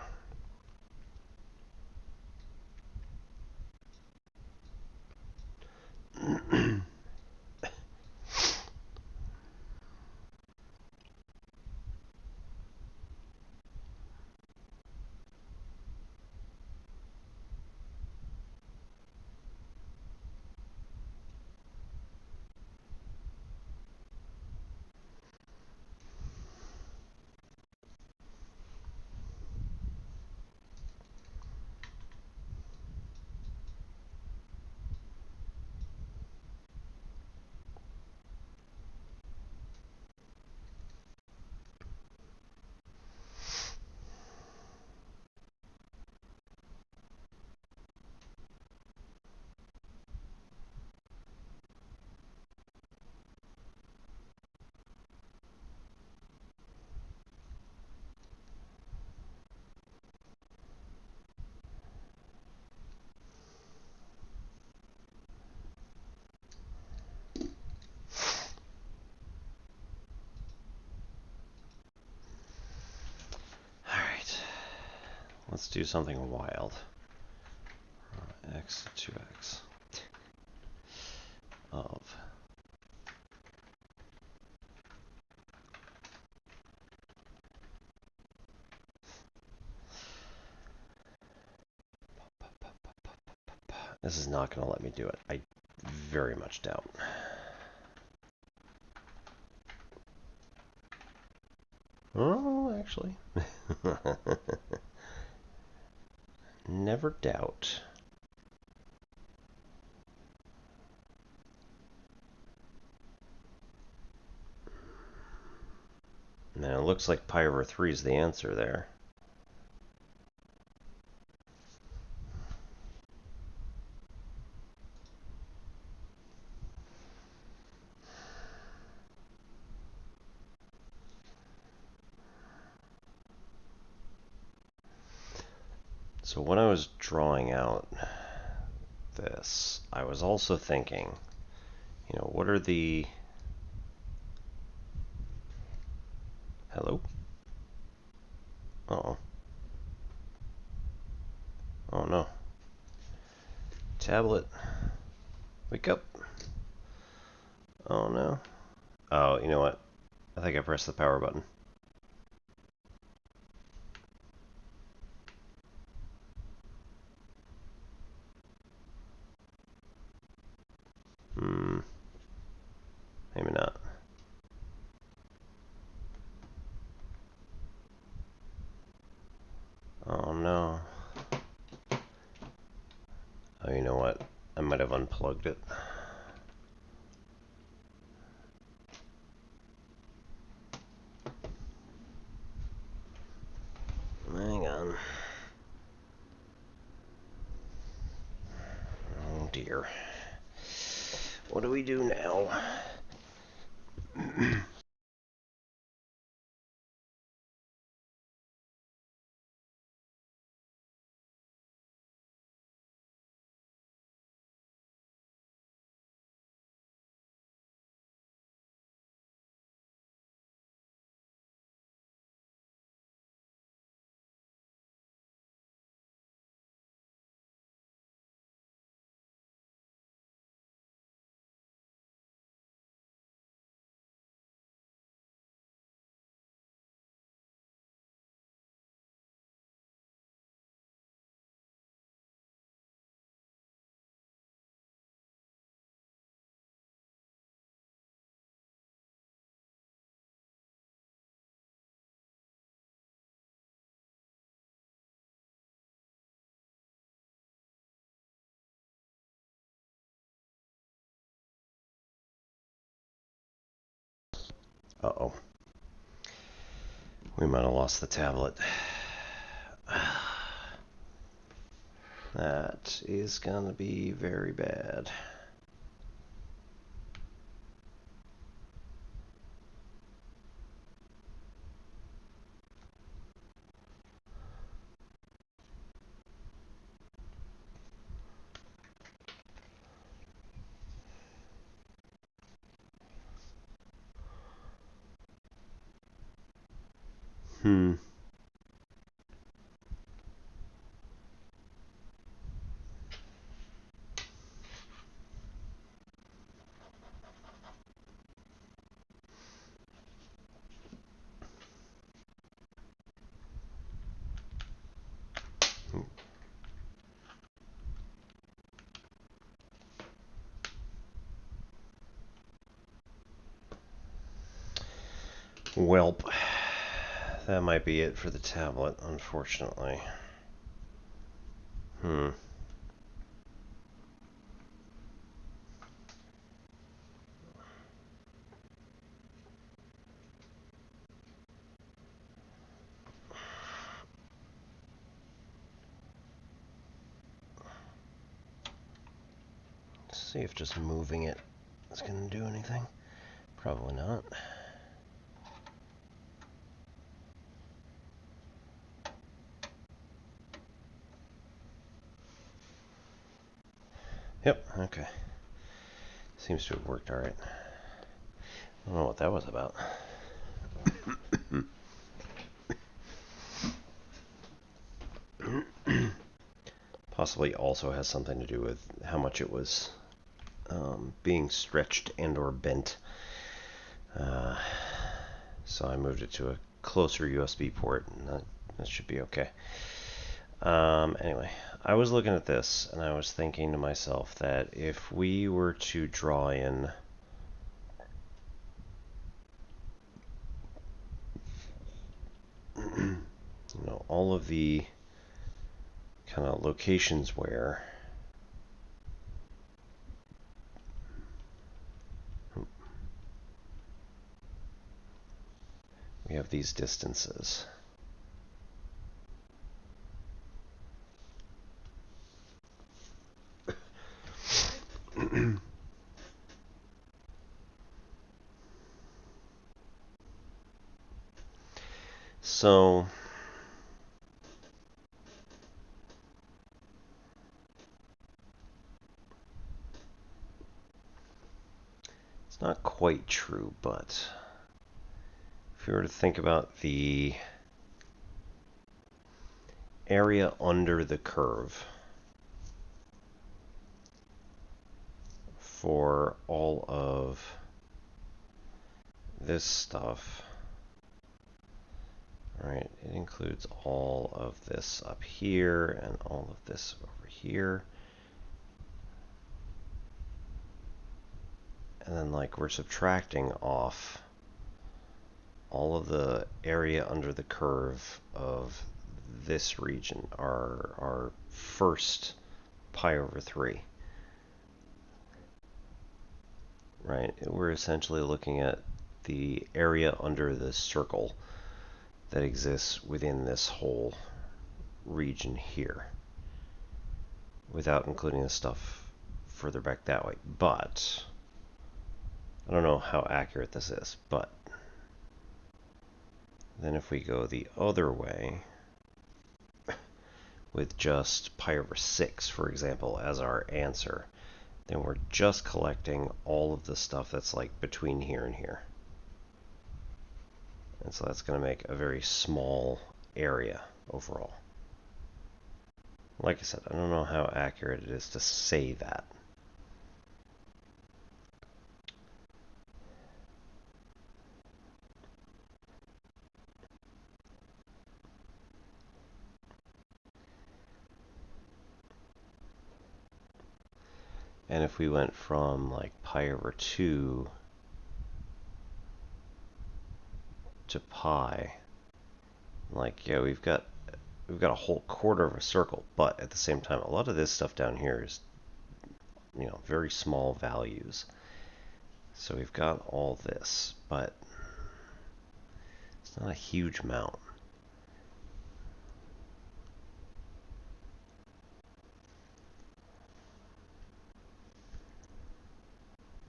Let's do something wild. X to 2x of this is not going to let me do it. I very much doubt. Oh, actually. Never doubt. Now, it looks like pi over 3 is the answer there. So when I was drawing out this, I was also thinking, you know, what are the... Hello? Uh-oh. Oh no. Tablet. Wake up. Oh no. Oh, you know what? I think I pressed the power button. Maybe not. Oh no. Oh, you know what? I might have unplugged it. Hang on. Oh dear. What do we do now? Uh-oh. We might have lost the tablet. That is gonna be very bad. Hmm. Welp. That might be it for the tablet, unfortunately. Let's see if just moving it is going to do anything. Probably not. Yep, okay. Seems to have worked alright. I don't know what that was about. Possibly also has something to do with how much it was being stretched and or bent. So I moved it to a closer USB port, and that should be okay. Anyway, I was looking at this, and I was thinking to myself that if we were to draw in all of the kind of locations where we have these distances. So it's not quite true, but if we were to think about the area under the curve for all of this stuff, right, it includes all of this up here and all of this over here. And then like we're subtracting off all of the area under the curve of this region, our first pi over 3. Right? We're essentially looking at the area under the circle that exists within this whole region here, without including the stuff further back that way. But I don't know how accurate this is, but then if we go the other way with just pi over 6, for example, as our answer, then we're just collecting all of the stuff that's like between here and here. And so that's going to make a very small area overall. Like I said, I don't know how accurate it is to say that. And if we went from like pi over 2 to pi, like, yeah, we've got a whole quarter of a circle, but at the same time, a lot of this stuff down here is, you know, very small values. So we've got all this, but it's not a huge amount.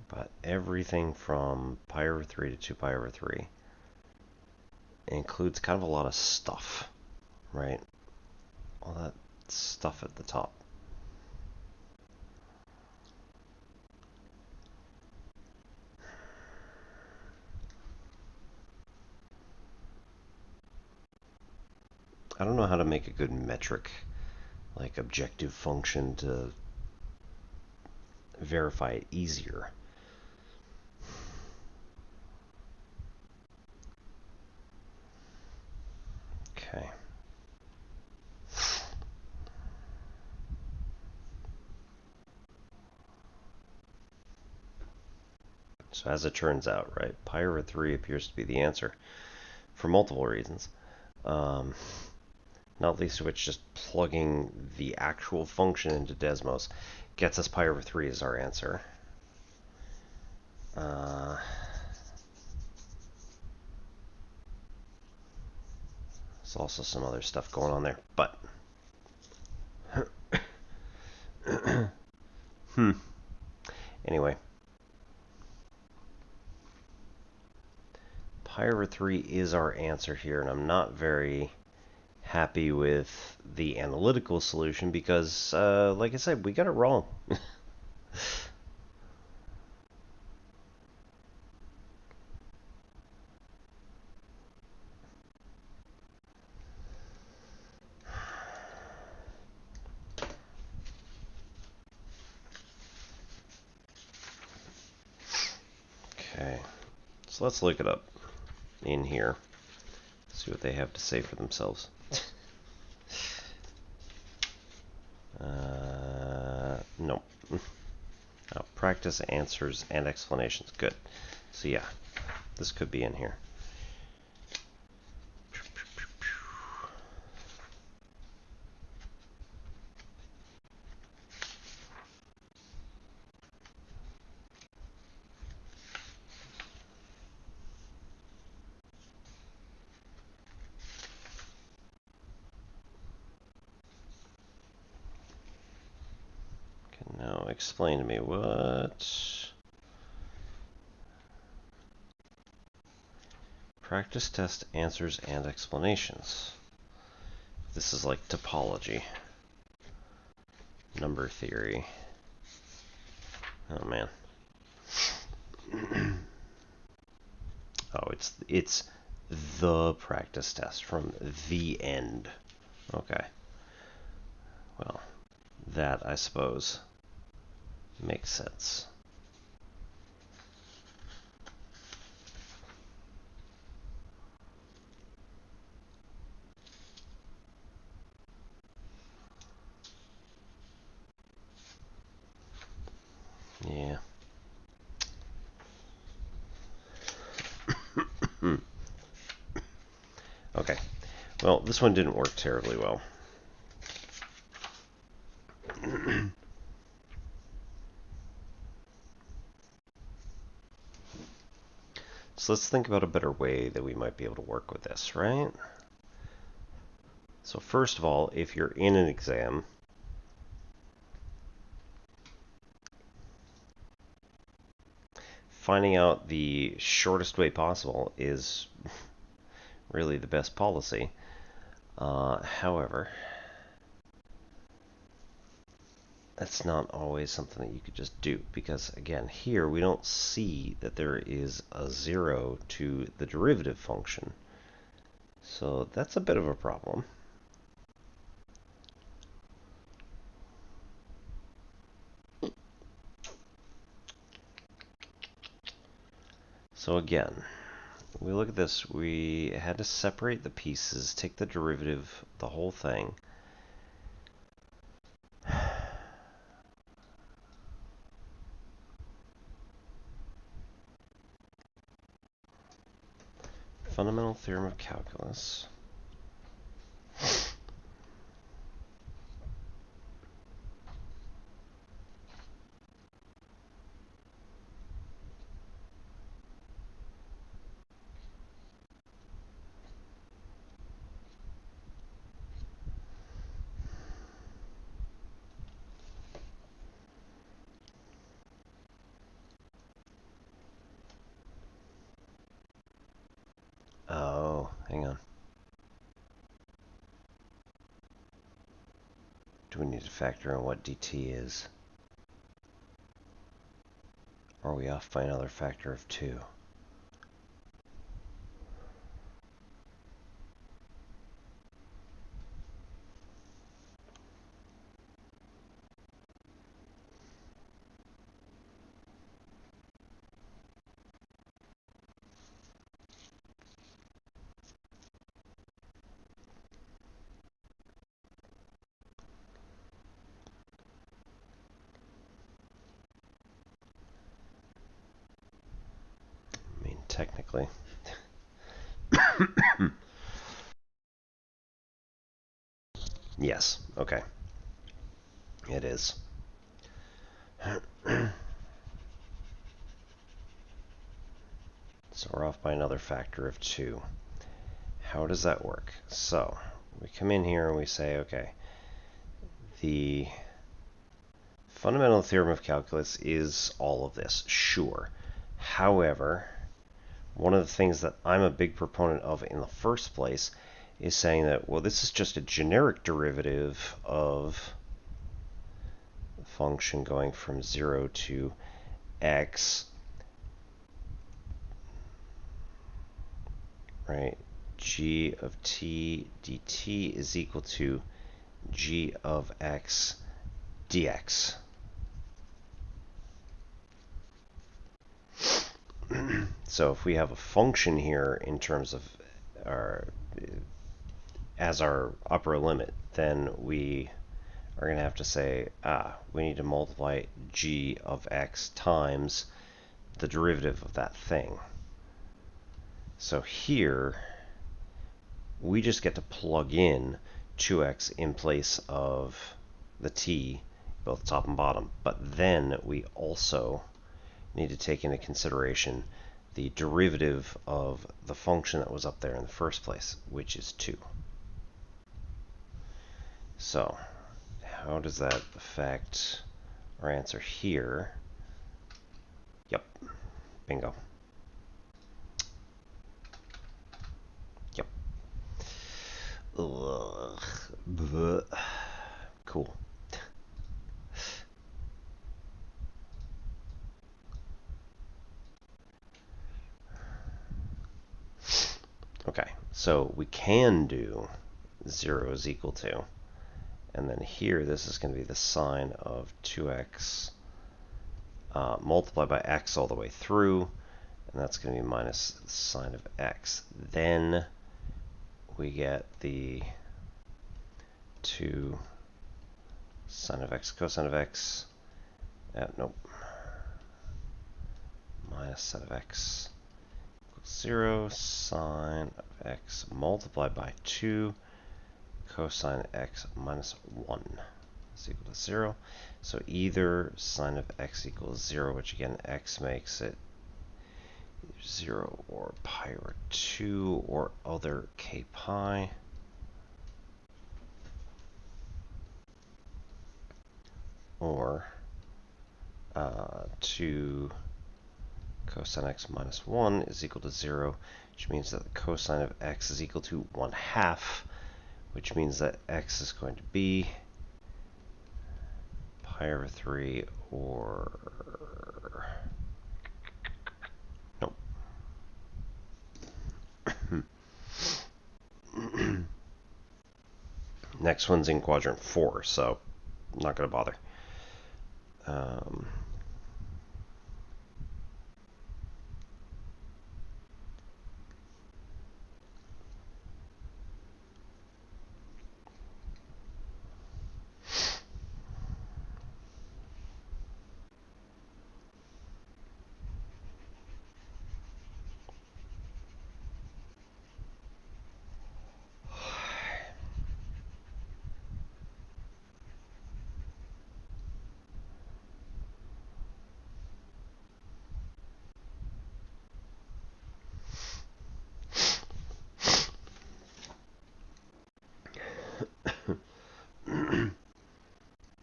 But everything from pi over 3 to 2 pi over 3 includes kind of a lot of stuff, right? All that stuff at the top. I don't know how to make a good metric, like objective function, to verify it easier. Okay. So as it turns out, right, pi over 3 appears to be the answer for multiple reasons. Not least of which just plugging the actual function into Desmos gets us pi over 3 as our answer. There's also some other stuff going on there, but anyway, pi over 3 is our answer here, and I'm not very happy with the analytical solution because, like I said, we got it wrong. Okay, so let's look it up in here, see what they have to say for themselves. No. Oh, practice answers and explanations. Good. So yeah, this could be in here. explain to me what practice test answers and explanations. This is like topology, number theory. Oh man. Oh, it's the practice test from the end. Okay. Well, that I suppose makes sense. Yeah. Okay. Well, this one didn't work terribly well. So let's think about a better way that we might be able to work with this, right? So first of all, if you're in an exam, finding out the shortest way possible is really the best policy. However, that's not always something that you could just do, because again, here we don't see that there is a 0 to the derivative function. So that's a bit of a problem. So again, we look at this, we had to separate the pieces, take the derivative, the whole thing. Fundamental theorem of calculus. Oh, hang on. Do we need to factor in what dt is? Or are we off by another factor of 2? I mean, technically. Yes, okay. It is. So we're off by another factor of 2. How does that work? So we come in here and we say, okay, the fundamental theorem of calculus is all of this, sure. However, one of the things that I'm a big proponent of in the first place is saying that, well, this is just a generic derivative of the function going from 0 to x, right? G of t dt is equal to g of x dx. So if we have a function here in terms of as our upper limit, then we are going to have to say, we need to multiply g of x times the derivative of that thing. So here, we just get to plug in 2x in place of the t, both top and bottom. But then we also need to take into consideration the derivative of the function that was up there in the first place, which is 2. So how does that affect our answer here. Yep, bingo. Yep. Ugh. Bleh. Cool. Okay, so we can do 0 is equal to, and then here this is going to be the sine of 2x multiplied by x all the way through, and that's going to be minus the sine of x. Then we get the 2 sine of x cosine of x, nope, minus sine of x equals 0, sine of x multiplied by 2 cosine x minus 1 is equal to 0. So either sine of x equals 0, which again x makes it 0 or pi over 2 or other k pi, or 2 cosine x minus 1 is equal to 0, which means that the cosine of x is equal to 1/2, which means that x is going to be pi over 3 or nope. Next one's in quadrant 4, so I'm not going to bother.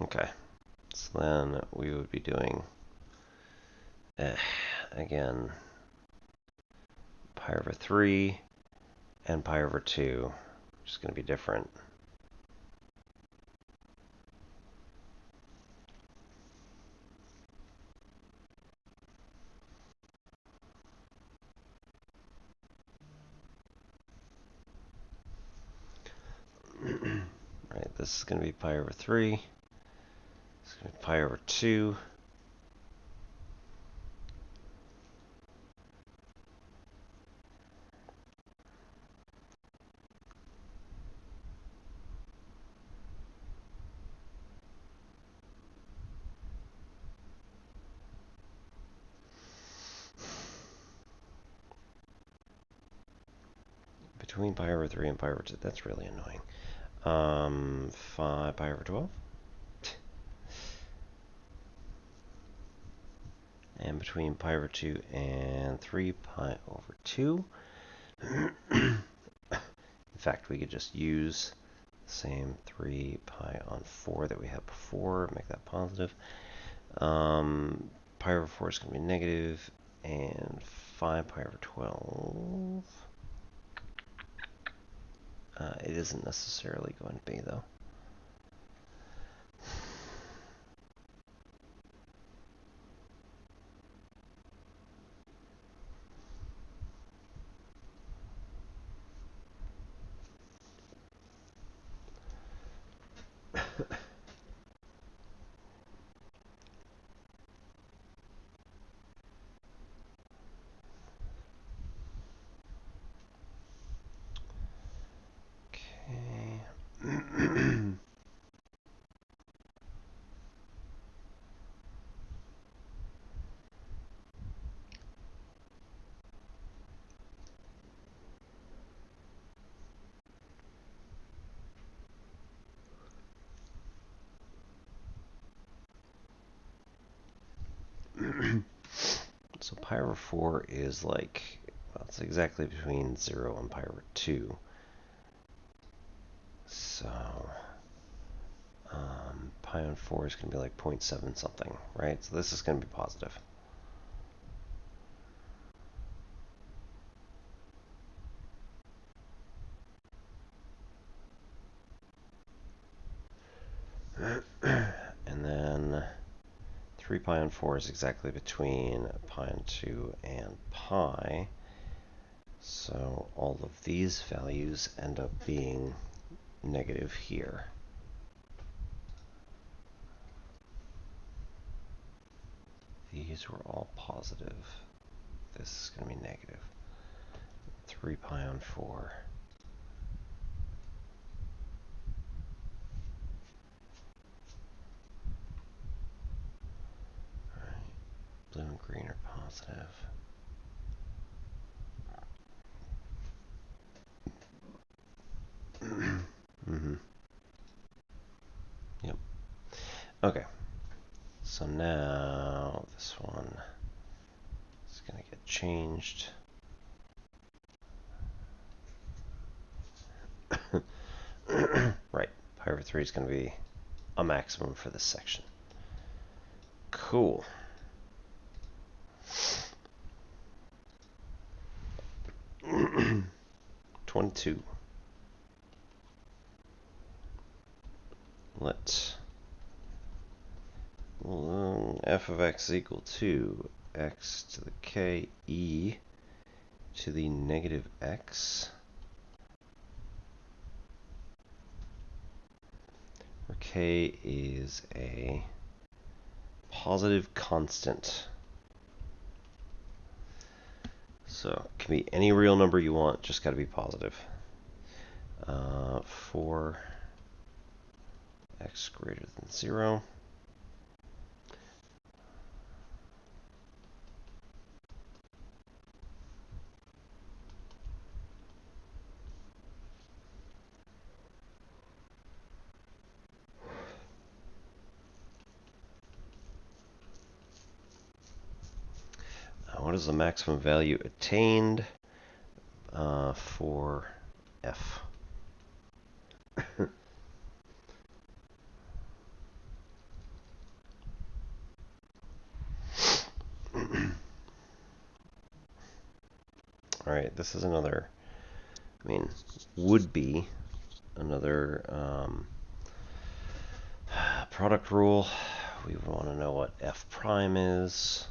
Okay, so then we would be doing, again, pi over 3 and pi over 2, which is going to be different. Right, this is going to be pi over 3. This is going to be pi over 2. Between pi over 3 and pi over 2, that's really annoying. 5 pi over 12. And between pi over 2 and 3 pi over 2. In fact, we could just use the same 3 pi on 4 that we had before, make that positive. Pi over 4 is going to be negative, and 5 pi over 12. It isn't necessarily going to be, though. So pi over 4 is like, well, it's exactly between 0 and pi over 2. So, pi pi on 4 is going to be like 0.7 something, right? So this is going to be positive. And then 3 pi on 4 is exactly between pi on 2 and pi. So all of these values end up being negative here. These were all positive. This is going to be negative. 3 pi on 4. Blue and green are positive. Yep. Okay. So now this one is going to get changed. Right. Pi over 3 is going to be a maximum for this section. Cool. (22). Let f of x is equal to x to the k e to the negative x, where k is a positive constant. So it can be any real number you want, just got to be positive. For x greater than 0. What is the maximum value attained for f? All right, this is another, would be another product rule. We want to know what f prime is.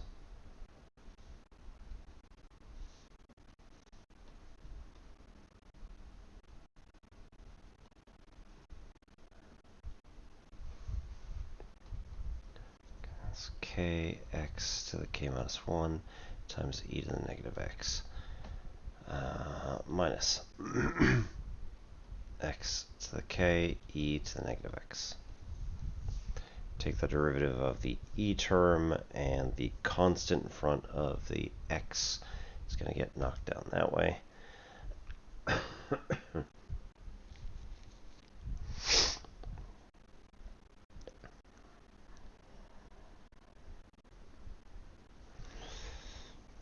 That's kx to the k minus 1 times e to the negative x minus x to the k e to the negative x. Take the derivative of the e term, and the constant in front of the x is going to get knocked down that way.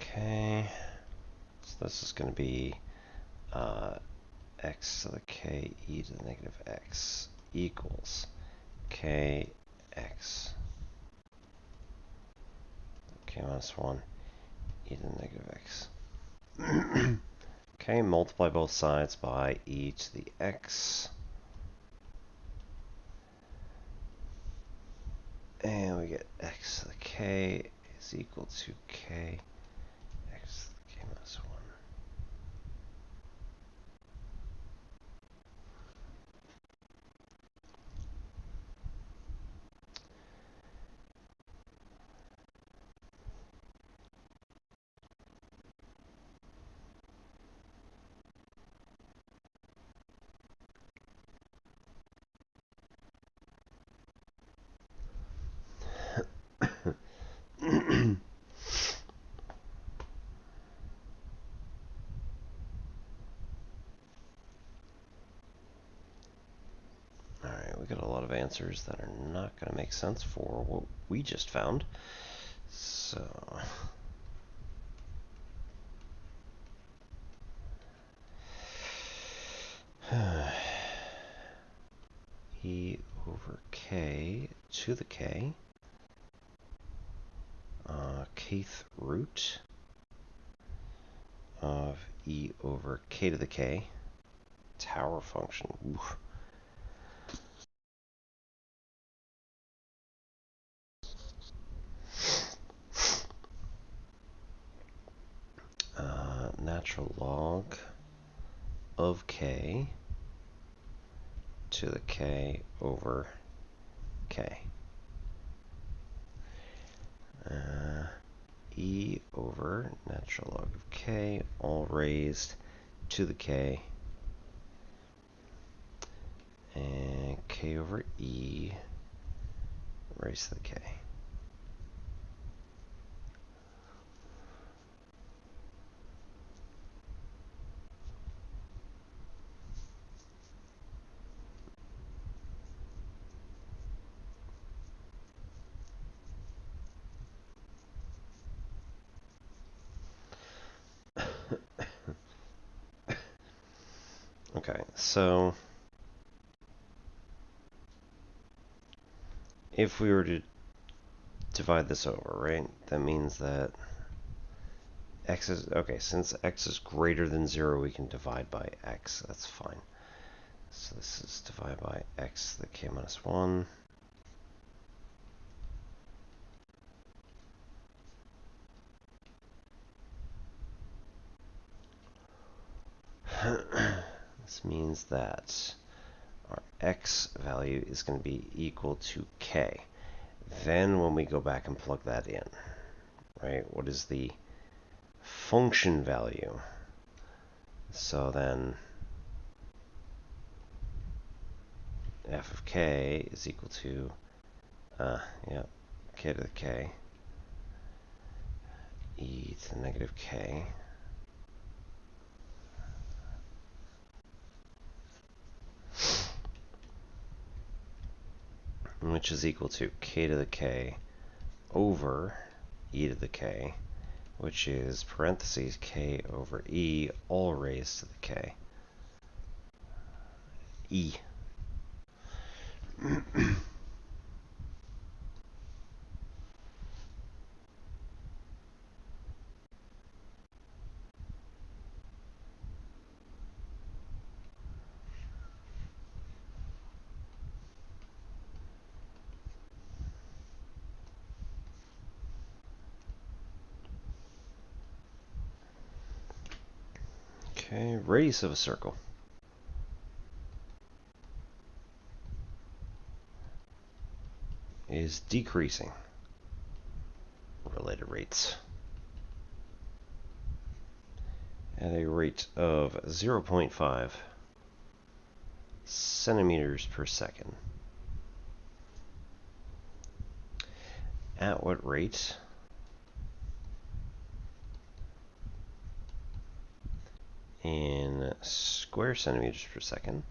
Okay, so this is going to be x to the k e to the negative x equals k x k minus 1 e to the negative x. Okay, multiply both sides by e to the x. And we get x to the k is equal to k x to the k minus 1. Alright, we got a lot of answers that are not going to make sense for what we just found. So e over k to the k, kth root of e over k to the k, tower function. Oof. Natural log of k to the k over k. E over natural log of k, all raised to the k, and k over e raised to the k. Okay, so if we were to divide this over, right, that means that x is, okay, since x is greater than 0, we can divide by x. That's fine. So this is divided by x to the k minus 1. This means that our x value is going to be equal to k. Then when we go back and plug that in, right, what is the function value? So then f of k is equal to, k to the k, e to the negative k, which is equal to k to the k over e to the k, which is parentheses k over e, all raised to the k. E. Okay, radius of a circle is decreasing. Related rates. At a rate of 0.5 centimeters per second. At what rate in square centimeters per second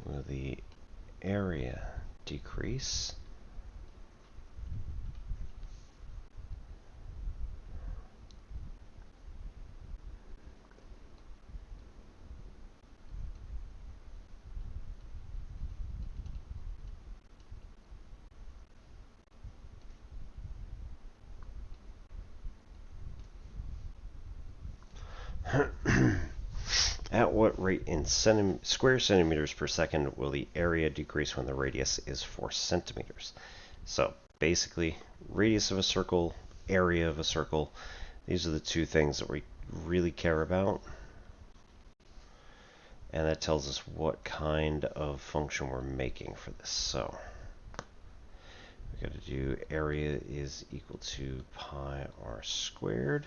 will the area decrease At what rate in square centimeters per second will the area decrease when the radius is 4 centimeters? So basically, radius of a circle, area of a circle, these are the two things that we really care about. And that tells us what kind of function we're making for this. So we got to do area is equal to pi r squared.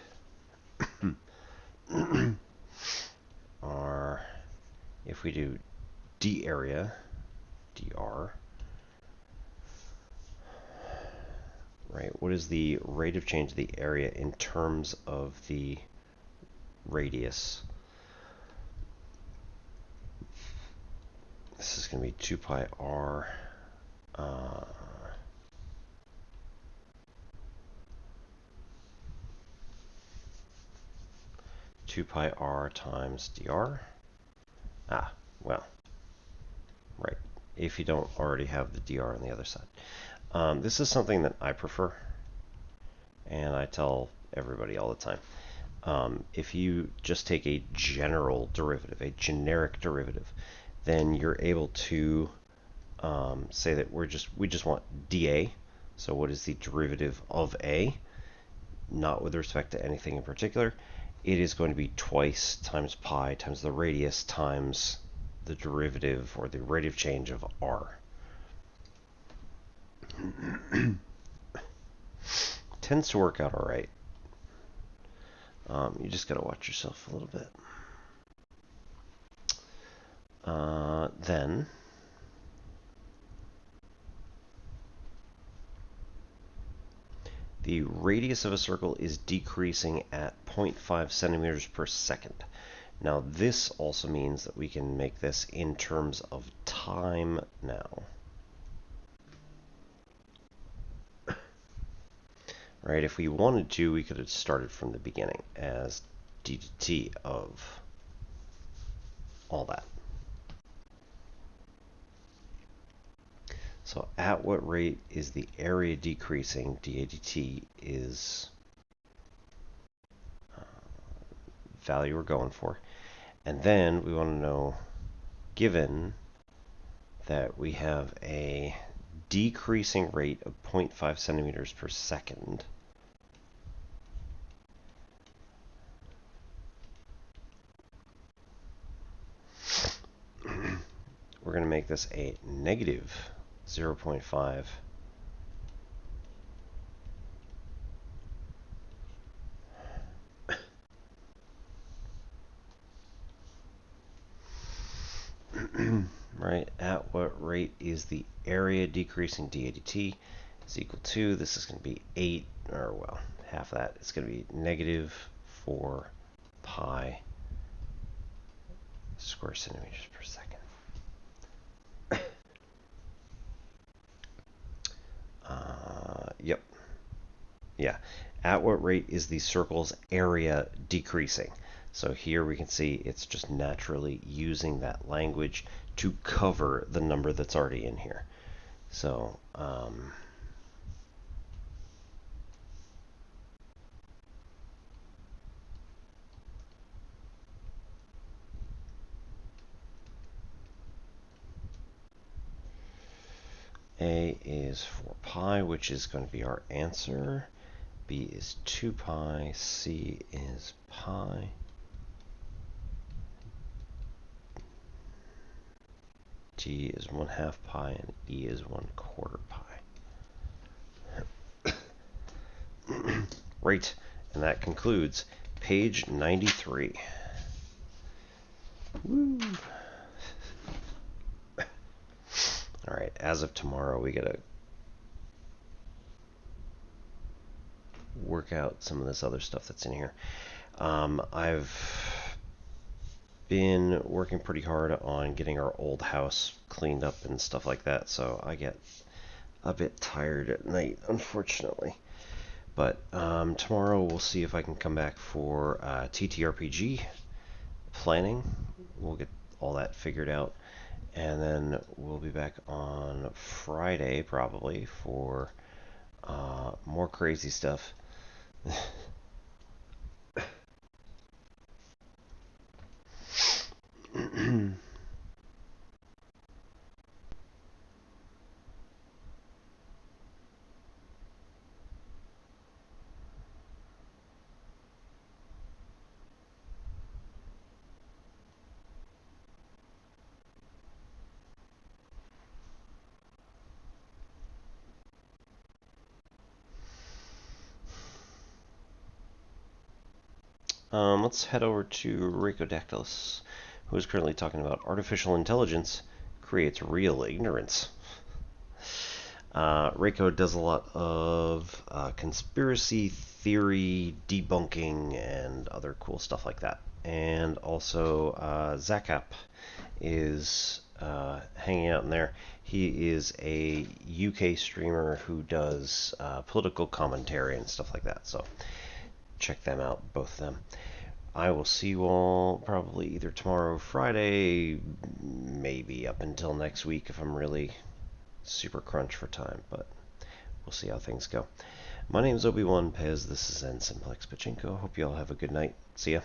R, if we do d area, dr, right, what is the rate of change of the area in terms of the radius? This is going to be 2 pi r 2 pi r times dr. Ah, well, right, if you don't already have the dr on the other side. This is something that I prefer, and I tell everybody all the time. If you just take a general derivative, a generic derivative, then you're able to say that we just want dA. So what is the derivative of a? Not with respect to anything in particular. It is going to be twice times pi times the radius times the derivative or the rate of change of r. Tends to work out all right. You just got to watch yourself a little bit. Then the radius of a circle is decreasing at 0.5 centimeters per second. Now this also means that we can make this in terms of time now. Right, if we wanted to, we could have started from the beginning as d to t of all that. So at what rate is the area decreasing? dA dt is value we're going for. And then we want to know, given that we have a decreasing rate of 0.5 centimeters per second, we're going to make this a negative 0.5 right, at what rate is the area decreasing? dA dt is equal to, this is going to be 8, or well, half of that. It's going to be negative 4 pi square centimeters per second. Yep. Yeah. At what rate is the circle's area decreasing? So here we can see it's just naturally using that language to cover the number that's already in here. So A is 4 pi, which is going to be our answer. B is 2 pi. C is pi. D is 1/2 pi, and E is 1/4 pi. Right, and that concludes page 93. Woo! All right, as of tomorrow, we gotta work out some of this other stuff that's in here. I've been working pretty hard on getting our old house cleaned up and stuff like that, so I get a bit tired at night, unfortunately. But tomorrow we'll see if I can come back for TTRPG planning. We'll get all that figured out. And then we'll be back on Friday, probably, for more crazy stuff. Let's head over to Racodactylus, who is currently talking about artificial intelligence creates real ignorance. Raco does a lot of conspiracy theory debunking and other cool stuff like that. And also, Zakap is hanging out in there. He is a UK streamer who does political commentary and stuff like that. So check them out, both of them. I will see you all probably either tomorrow or Friday, maybe up until next week if I'm really super crunch for time, but we'll see how things go. My name is Obi-Wan Pez. This is N Simplex Pachinko. Hope you all have a good night. See ya.